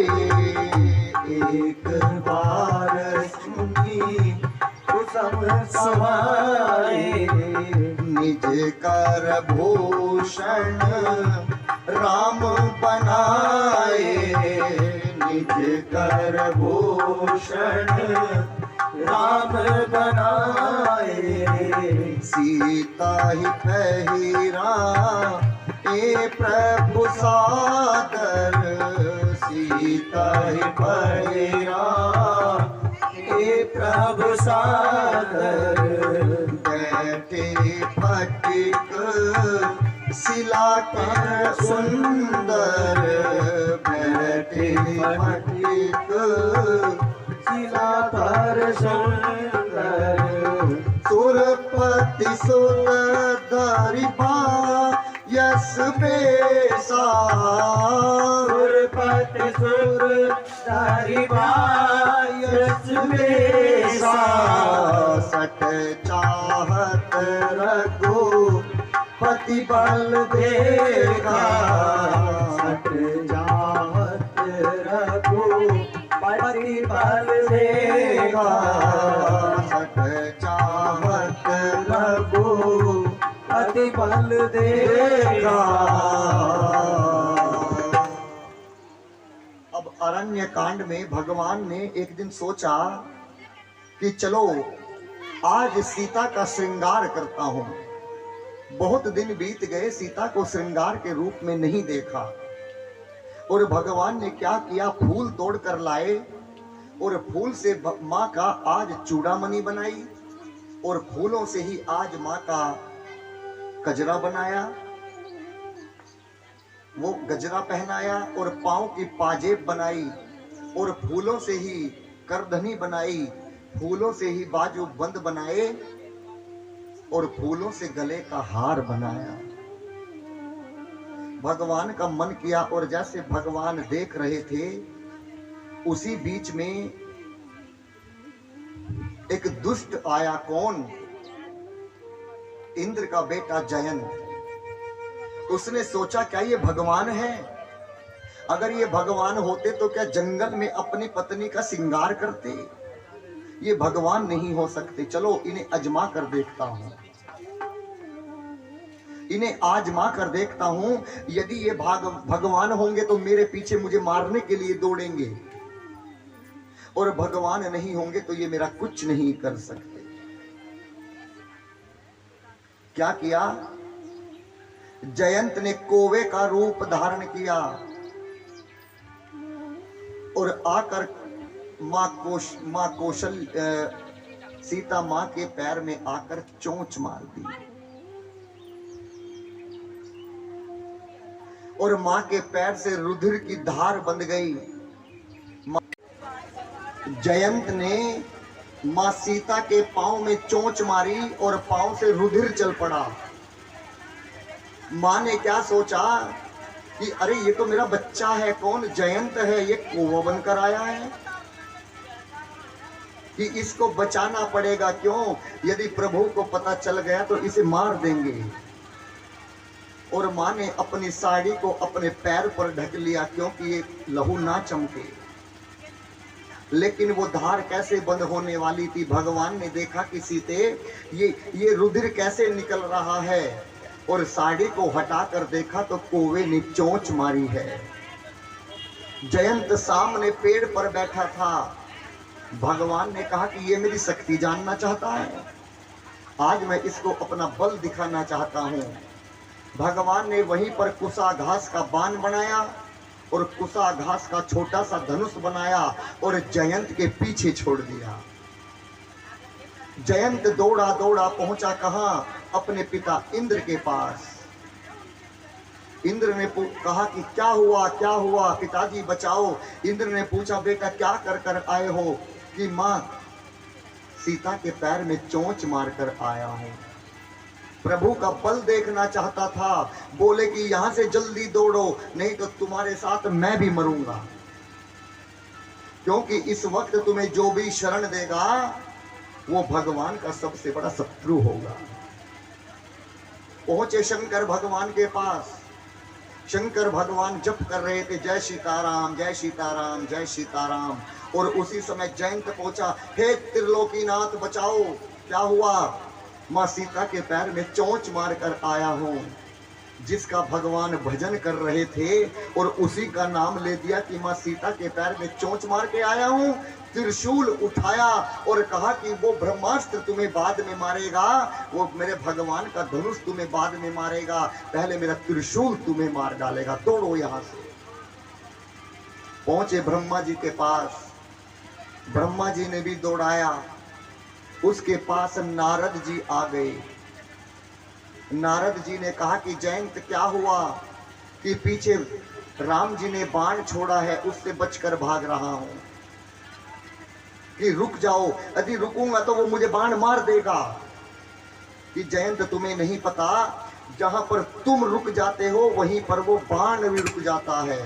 A: एक बार चुनी कुसुम सुहाए, निज कर भूषण राम बनाए, निज कर भूषण राम बनाए, सीता ही पहिरा ए प्रभु सादर, सीता ही पहिरा ए प्रभु सादर, बैठे फटिक शिला पर सुंदर, बैठे फटिक शिला पर सुंदर, सुरपति सुत दरिबा यस बेसा, सुरपति सुर दरिबा यस बेसा, सट चाहत रघु पति बल देखा, सट चाहत रघु पति बल देखा, सट चाहत रघु पति बल देखा। अब अरण्य कांड में भगवान ने एक दिन सोचा कि चलो आज सीता का श्रृंगार करता हूं। बहुत दिन बीत गए, सीता को श्रृंगार के रूप में नहीं देखा। और भगवान ने क्या किया, फूल तोड़ कर लाए और फूल से माँ का आज चूड़ामणि बनाई और फूलों से ही आज माँ का गजरा बनाया, वो गजरा पहनाया और पांव की पाजेब बनाई और फूलों से ही करधनी बनाई, फूलों से ही बाजू बंद बनाए और फूलों से गले का हार बनाया। भगवान का मन किया और जैसे भगवान देख रहे थे, उसी बीच में एक दुष्ट आया। कौन? इंद्र का बेटा जयंत। उसने सोचा क्या ये भगवान है? अगर ये भगवान होते तो क्या जंगल में अपनी पत्नी का श्रृंगार करते? ये भगवान नहीं हो सकते। चलो इन्हें आजमा कर देखता हूं, इन्हें आजमा कर देखता हूं। यदि ये भगवान होंगे तो मेरे पीछे मुझे मारने के लिए दौड़ेंगे, और भगवान नहीं होंगे तो ये मेरा कुछ नहीं कर सकते। क्या किया? जयंत ने कोवे का रूप धारण किया और आकर मां कौशल सीता मां के पैर में आकर चोंच मार दी और मां के पैर से रुधिर की धार बंध गई। जयंत ने मां सीता के पांव में चोंच मारी और पांव से रुधिर चल पड़ा। मां ने क्या सोचा कि अरे ये तो मेरा बच्चा है। कौन? जयंत है। ये कौवा बनकर आया है कि इसको बचाना पड़ेगा। क्यों? यदि प्रभु को पता चल गया तो इसे मार देंगे। और मां ने अपनी साड़ी को अपने पैर पर ढक लिया क्योंकि ये लहू ना चमके। लेकिन वो धार कैसे बंद होने वाली थी? भगवान ने देखा कि सीते ये रुधिर कैसे निकल रहा है, और साड़ी को हटाकर देखा तो कौवे ने चोंच मारी है। जयंत सामने पेड़ पर बैठा था। भगवान ने कहा कि ये मेरी शक्ति जानना चाहता है, आज मैं इसको अपना बल दिखाना चाहता हूं। भगवान ने वहीं पर कुसा घास का बाण बनाया और कुसा घास का छोटा सा धनुष बनाया और जयंत के पीछे छोड़ दिया। जयंत दौड़ा दौड़ा पहुंचा कहां? अपने पिता इंद्र के पास। इंद्र ने कहा कि क्या हुआ, क्या हुआ? पिताजी बचाओ। इंद्र ने पूछा, बेटा क्या कर कर आए हो? कि मां सीता के पैर में चोंच मारकर आया हूं। प्रभु का बल देखना चाहता था। बोले कि यहां से जल्दी दौड़ो, नहीं तो तुम्हारे साथ मैं भी मरूंगा, क्योंकि इस वक्त तुम्हें जो भी शरण देगा वो भगवान का सबसे बड़ा शत्रु होगा। पहुंचे शंकर भगवान के पास। शंकर भगवान जप कर रहे थे, जय सीताराम जय सीताराम जय सीताराम। और उसी समय जयंत पहुंचा, हे त्रिलोकीनाथ बचाओ। क्या हुआ? मां सीता के पैर में चोंच मारकर आया हूं। जिसका भगवान भजन कर रहे थे और उसी का नाम ले दिया कि मां सीता के पैर में चोंच मार के आया हूं। त्रिशूल उठाया और कहा कि वो ब्रह्मास्त्र तुम्हें बाद में मारेगा, वो मेरे भगवान का धनुष तुम्हें बाद में मारेगा, पहले मेरा त्रिशूल तुम्हें मार डालेगा। दौड़ो यहां से। पहुंचे ब्रह्मा जी के पास। ब्रह्मा जी ने भी दौड़ाया। उसके पास नारद जी आ गए। नारद जी ने कहा कि जयंत क्या हुआ? कि पीछे राम जी ने बाण छोड़ा है, उससे बचकर भाग रहा हूं। कि रुक जाओ, यदि रुकूंगा तो वो मुझे बाण मार देगा। कि जयंत तुम्हें नहीं पता, जहां पर तुम रुक जाते हो वहीं पर वो बाण भी रुक जाता है।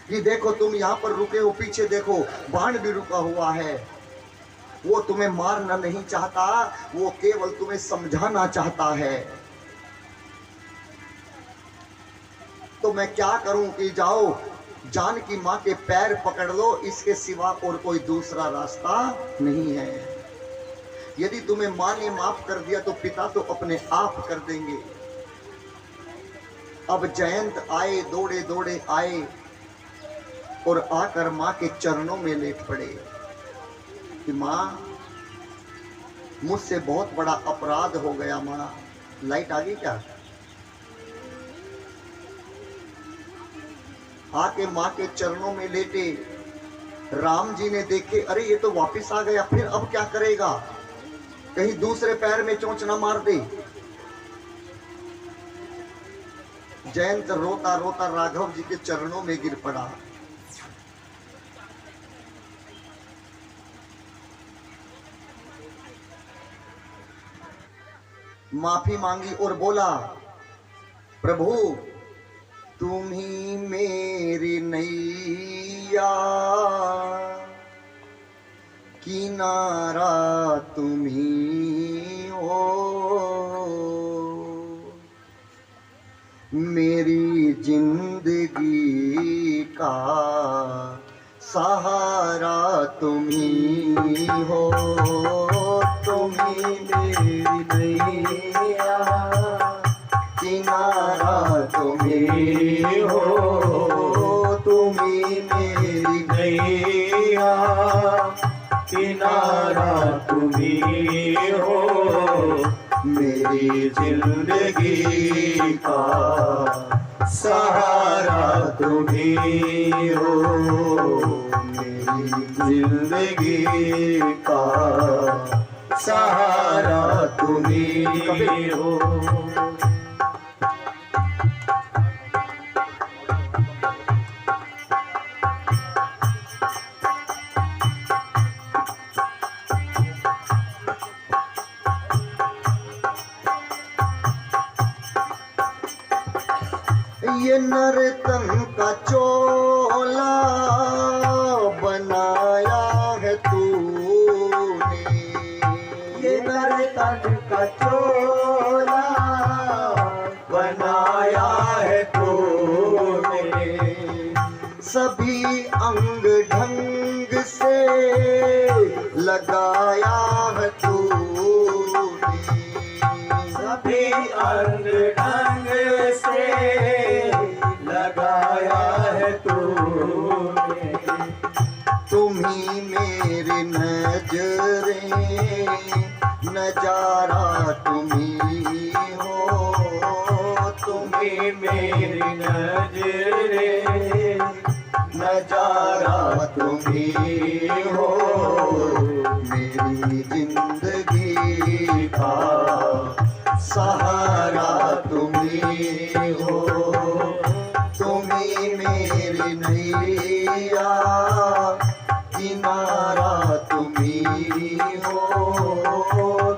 A: कि देखो तुम यहां पर रुके हो, पीछे देखो बाण भी रुका हुआ है। वो तुम्हें मारना नहीं चाहता, वो केवल तुम्हें समझाना चाहता है। तो मैं क्या करूं? कि जाओ जानकी मां के पैर पकड़ लो, इसके सिवा और कोई दूसरा रास्ता नहीं है। यदि तुम्हें मां ने माफ कर दिया तो पिता तो अपने आप कर देंगे। अब जयंत आए, दौड़े दौड़े आए और आकर मां के चरणों में लेट पड़े। कि माँ मुझसे बहुत बड़ा अपराध हो गया। माँ लाइट आ गई क्या? आके माँ के चरणों में लेटे। राम जी ने देखे, अरे ये तो वापस आ गया, फिर अब क्या करेगा, कहीं दूसरे पैर में चोंच ना मार दे। जयंत रोता रोता राघव जी के चरणों में गिर पड़ा। माफी मांगी और बोला, प्रभु तुम ही मेरी नैया, किनारा तुम ही हो, मेरी जिंदगी का सहारा तुम ही हो। तुम ही मेरी नैया, किनारा तुम ही हो, तुम ही मेरी
B: नैया किनारा तुम ही हो, मेरी जिंदगी का सहारा तुम ही हो, मेरी जिंदगी का सहारा तुम ही हो।
A: ये नर्तन का चोला बनाया है तूने,
B: ये नर्तन का चोला बनाया है तूने,
A: सभी अंग ढंग से लगाया है तूने,
B: सभी अंग ढंग से लगाया है तूने,
A: तुम्ही मेरी नजरें, नजारा तुम्ही हो,
B: तुम्ही मेरी नजरें, नजारा तुम्ही हो,
A: मेरी जिंदगी का सहारा तुम्ही हो, तुम्ही मेरी नैया, किनारा तुम्ही हो,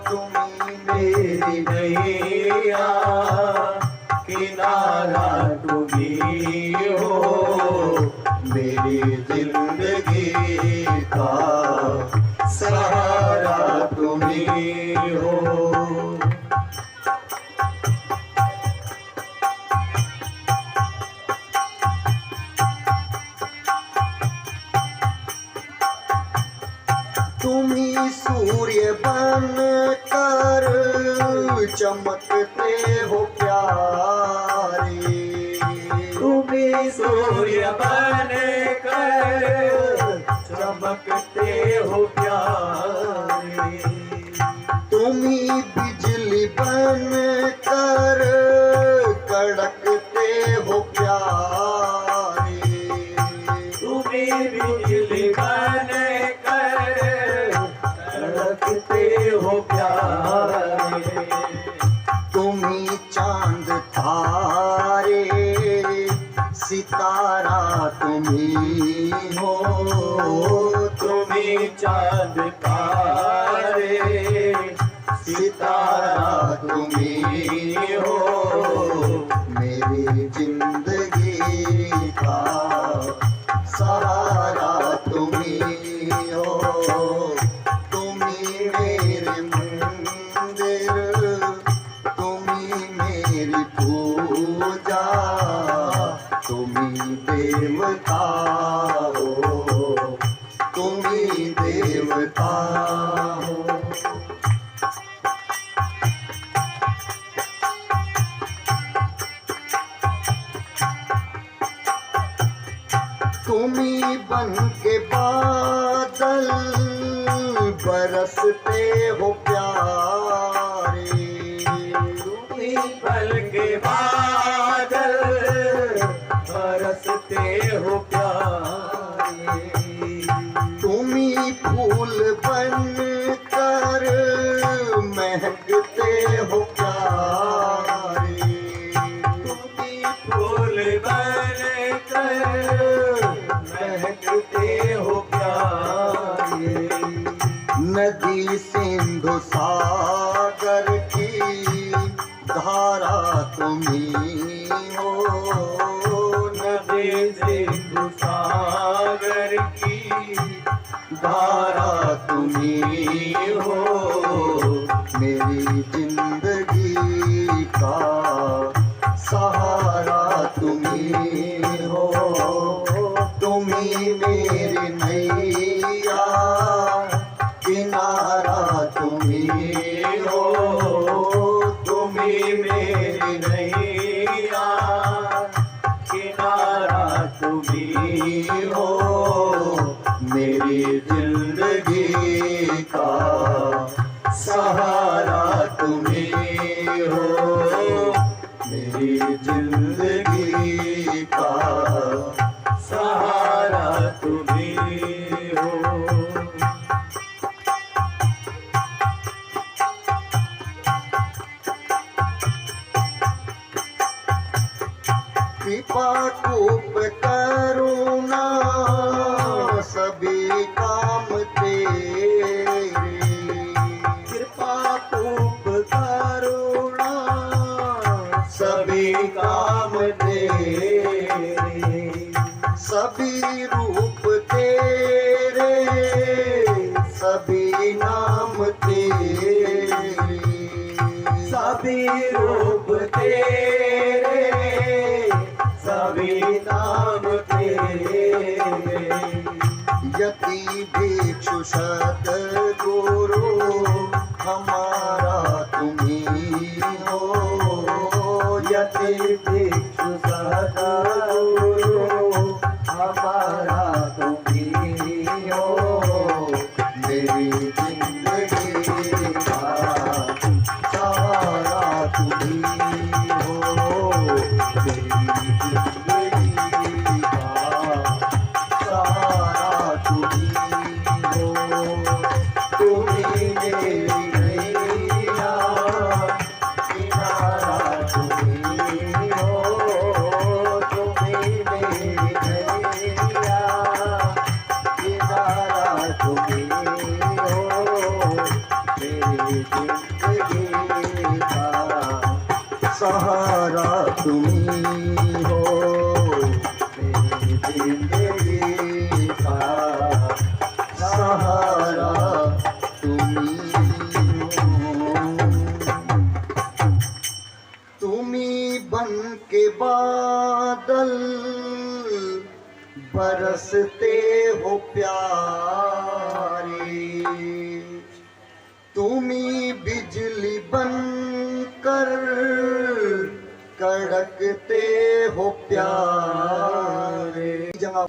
A: तुम्ही मेरी
B: नैया किनारा तुम्ही हो, मेरी जिंदगी का सहारा तुम्ही हो।
A: तुम्ही सूर्य बन कर चमकते हो प्यारे,
B: तुम्ही सूर्य बन कर चमकते हो प्यारे,
A: तुम्ही बिजली बन कर कड़कते हो प्यारे,
B: तुम्ही बिजली बन कर कड़कते हो प्यारे,
A: तुम्ही चांद तारे सितारा तुम्ही हो,
B: तुम्ही चांद तारे सितारा तुम्ही हो,
A: मेरी जिंदगी का सहारा तुम्ही हो, तुम्ही मेरे मंदिर, तुम्ही मेरी पूजा, तुम्ही देवता हो, तुम्ही देवता हो। तुम्ही बन के बादल बरसते हो प्यारे।
B: तुम्ही पल के बादल बरसते हो प्यारे।
A: तुम्ही फूल बन कर महकते हो प्यारे।
B: तुम्ही फूल बन कर महकते हो प्यारे।
A: नदी सिंधु सागर की धारा तुम्ही हो।
B: नदी सिंधु सागर की
A: धारा तुम्ही हो। मेरी जिंदगी का सहारा तुम्ही हो। तुम्ही मेरी नैया किनारा तुम्ही हो।
B: तुम्ही मेरी नैया किनारा तुम्ही हो।
A: मेरी जिंदगी का सहारा तुम्ही हो। मेरी जिंदगी का
B: सहारा तुम्ही हो।
A: कृपा कूप करुणा सभी काम तेरे।
B: कृपा खूब करुणा
A: सभी काम तेरे। सभी रूप तेरे सभी नाम तेरे।
B: सभी रूप तेरे सभी नाम तेरे।
A: यति भिक्षु सतगुरु हमारा तुम्ही हो। यति भिक्षु सतगुरु हमारा तुम्ही हो। मेरी जिंदगी का सहारा तुम्ही हो। मेरी जिंदगी का सहारा तुम्ही हो। तुम्ही मेरी नैया किनारा तुम्ही हो। तुम्ही मेरी नैया किनारा तुम्ही हो। मेरी जिंदगी का सहारा तुम्ही हो। मेरी जिंदगी का सहारा तुम्ही हो। तुम्ही बन के बादल बरसते हो प्यारे। तुम्ही बिजली बन कर कड़कते हो प्यारे। जहाँ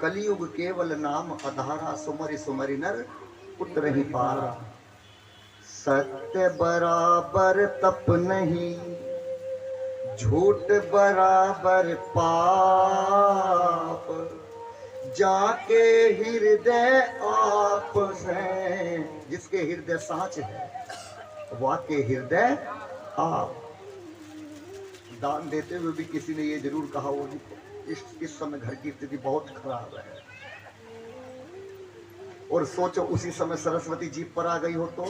A: कलियुग केवल नाम अधारा सुमरि सुमरि नर उतरहि पारा। सत्य बराबर तप नहीं झूठ बराबर पाप। जाके हृदय आप है जिसके हृदय साँच है वाके हृदय आप। दान देते हुए भी किसी ने ये जरूर कहा वो इस समय घर की स्थिति बहुत खराब है। और सोचो उसी समय सरस्वती जीप पर आ गई हो तो।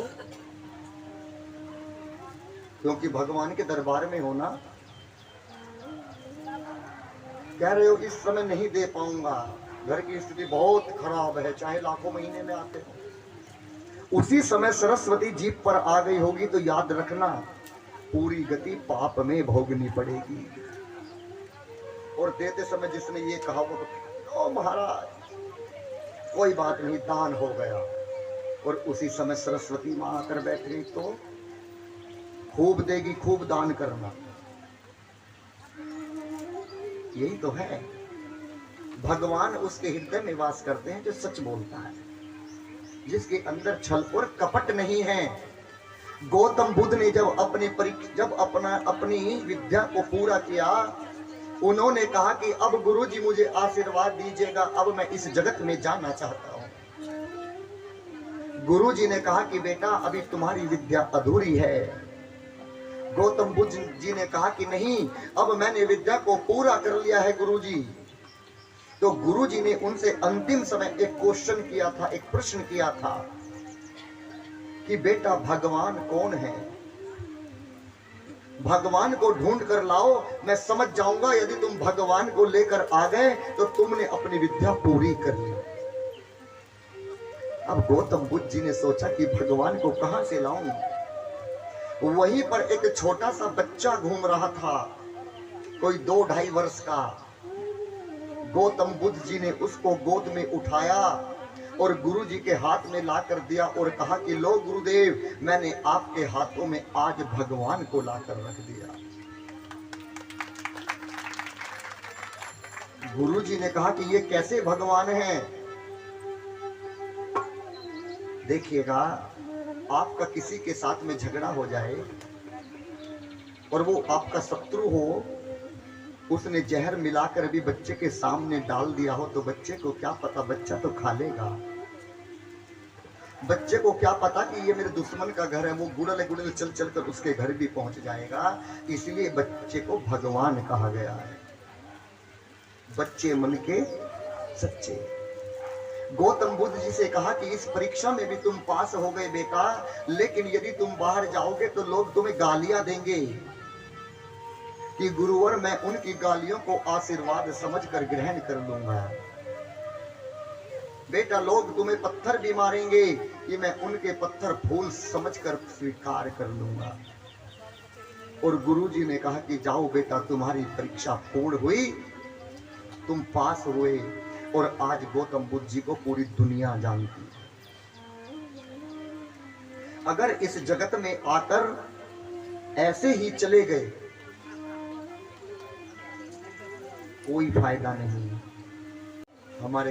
A: क्योंकि भगवान के दरबार में होना कह रहे हो इस समय नहीं दे पाऊंगा, घर की स्थिति बहुत खराब है, चाहे लाखों महीने में आते हो। उसी समय सरस्वती जीप पर आ गई होगी तो याद रखना पूरी गति पाप में भोगनी पड़ेगी। और देते समय जिसने ये कहा वो तो महाराज कोई बात नहीं, दान हो गया। और उसी समय सरस्वती मां आकर बैठ गई तो खूब देगी, खूब दान करना। यही तो है, भगवान उसके हृदय में वास करते हैं जो सच बोलता है। जिसके अंदर छल और कपट नहीं है। गौतम बुद्ध ने जब अपनी विद्या को पूरा किया, उन्होंने कहा कि अब गुरुजी मुझे आशीर्वाद दीजिएगा, अब मैं इस जगत में जाना चाहता हूं। गुरुजी ने कहा कि बेटा अभी तुम्हारी विद्या अधूरी है। गौतम बुद्ध जी ने कहा कि नहीं, अब मैंने विद्या को पूरा कर लिया है गुरुजी। तो गुरुजी ने उनसे अंतिम समय एक क्वेश्चन किया था, एक प्रश्न किया था कि बेटा भगवान कौन है? भगवान को ढूंढ कर लाओ, मैं समझ जाऊंगा यदि तुम भगवान को लेकर आ गए तो तुमने अपनी विद्या पूरी कर ली। अब गौतम बुद्ध जी ने सोचा कि भगवान को कहां से लाऊं। वहीं पर एक छोटा सा बच्चा घूम रहा था, कोई 2-2.5 वर्ष का। गौतम बुद्ध जी ने उसको गोद में उठाया और गुरु जी के हाथ में ला कर दिया और कहा कि लो गुरुदेव, मैंने आपके हाथों में आज भगवान को लाकर रख दिया। गुरु जी ने कहा कि ये कैसे भगवान है? देखिएगा, आपका किसी के साथ में झगड़ा हो जाए और वो आपका शत्रु हो, उसने जहर मिलाकर भी बच्चे के सामने डाल दिया हो, तो बच्चे को क्या पता, बच्चा तो खा लेगा। बच्चे को क्या पता कि ये मेरे दुश्मन का घर है, वो गुड़ल गुड़ल चल चल कर उसके घर भी पहुंच जाएगा। इसलिए बच्चे को भगवान कहा गया है। बच्चे मन के सच्चे। गौतम बुद्ध जी से कहा कि इस परीक्षा में भी तुम पास हो गए बेटा, लेकिन यदि तुम बाहर जाओगे तो लोग तुम्हें गालियां देंगे कि गुरुवर मैं उनकी गालियों को आशीर्वाद समझकर ग्रहण कर लूंगा। बेटा लोग तुम्हें पत्थर भी मारेंगे कि मैं उनके पत्थर फूल समझकर स्वीकार कर लूंगा। और गुरुजी ने कहा कि जाओ बेटा, तुम्हारी परीक्षा पूर्ण हुई, तुम पास हुए, और आज गौतम बुद्ध जी को पूरी दुनिया जानती है। अगर इस जगत में आकर ऐसे ही चले गए कोई फायदा नहीं। हमारे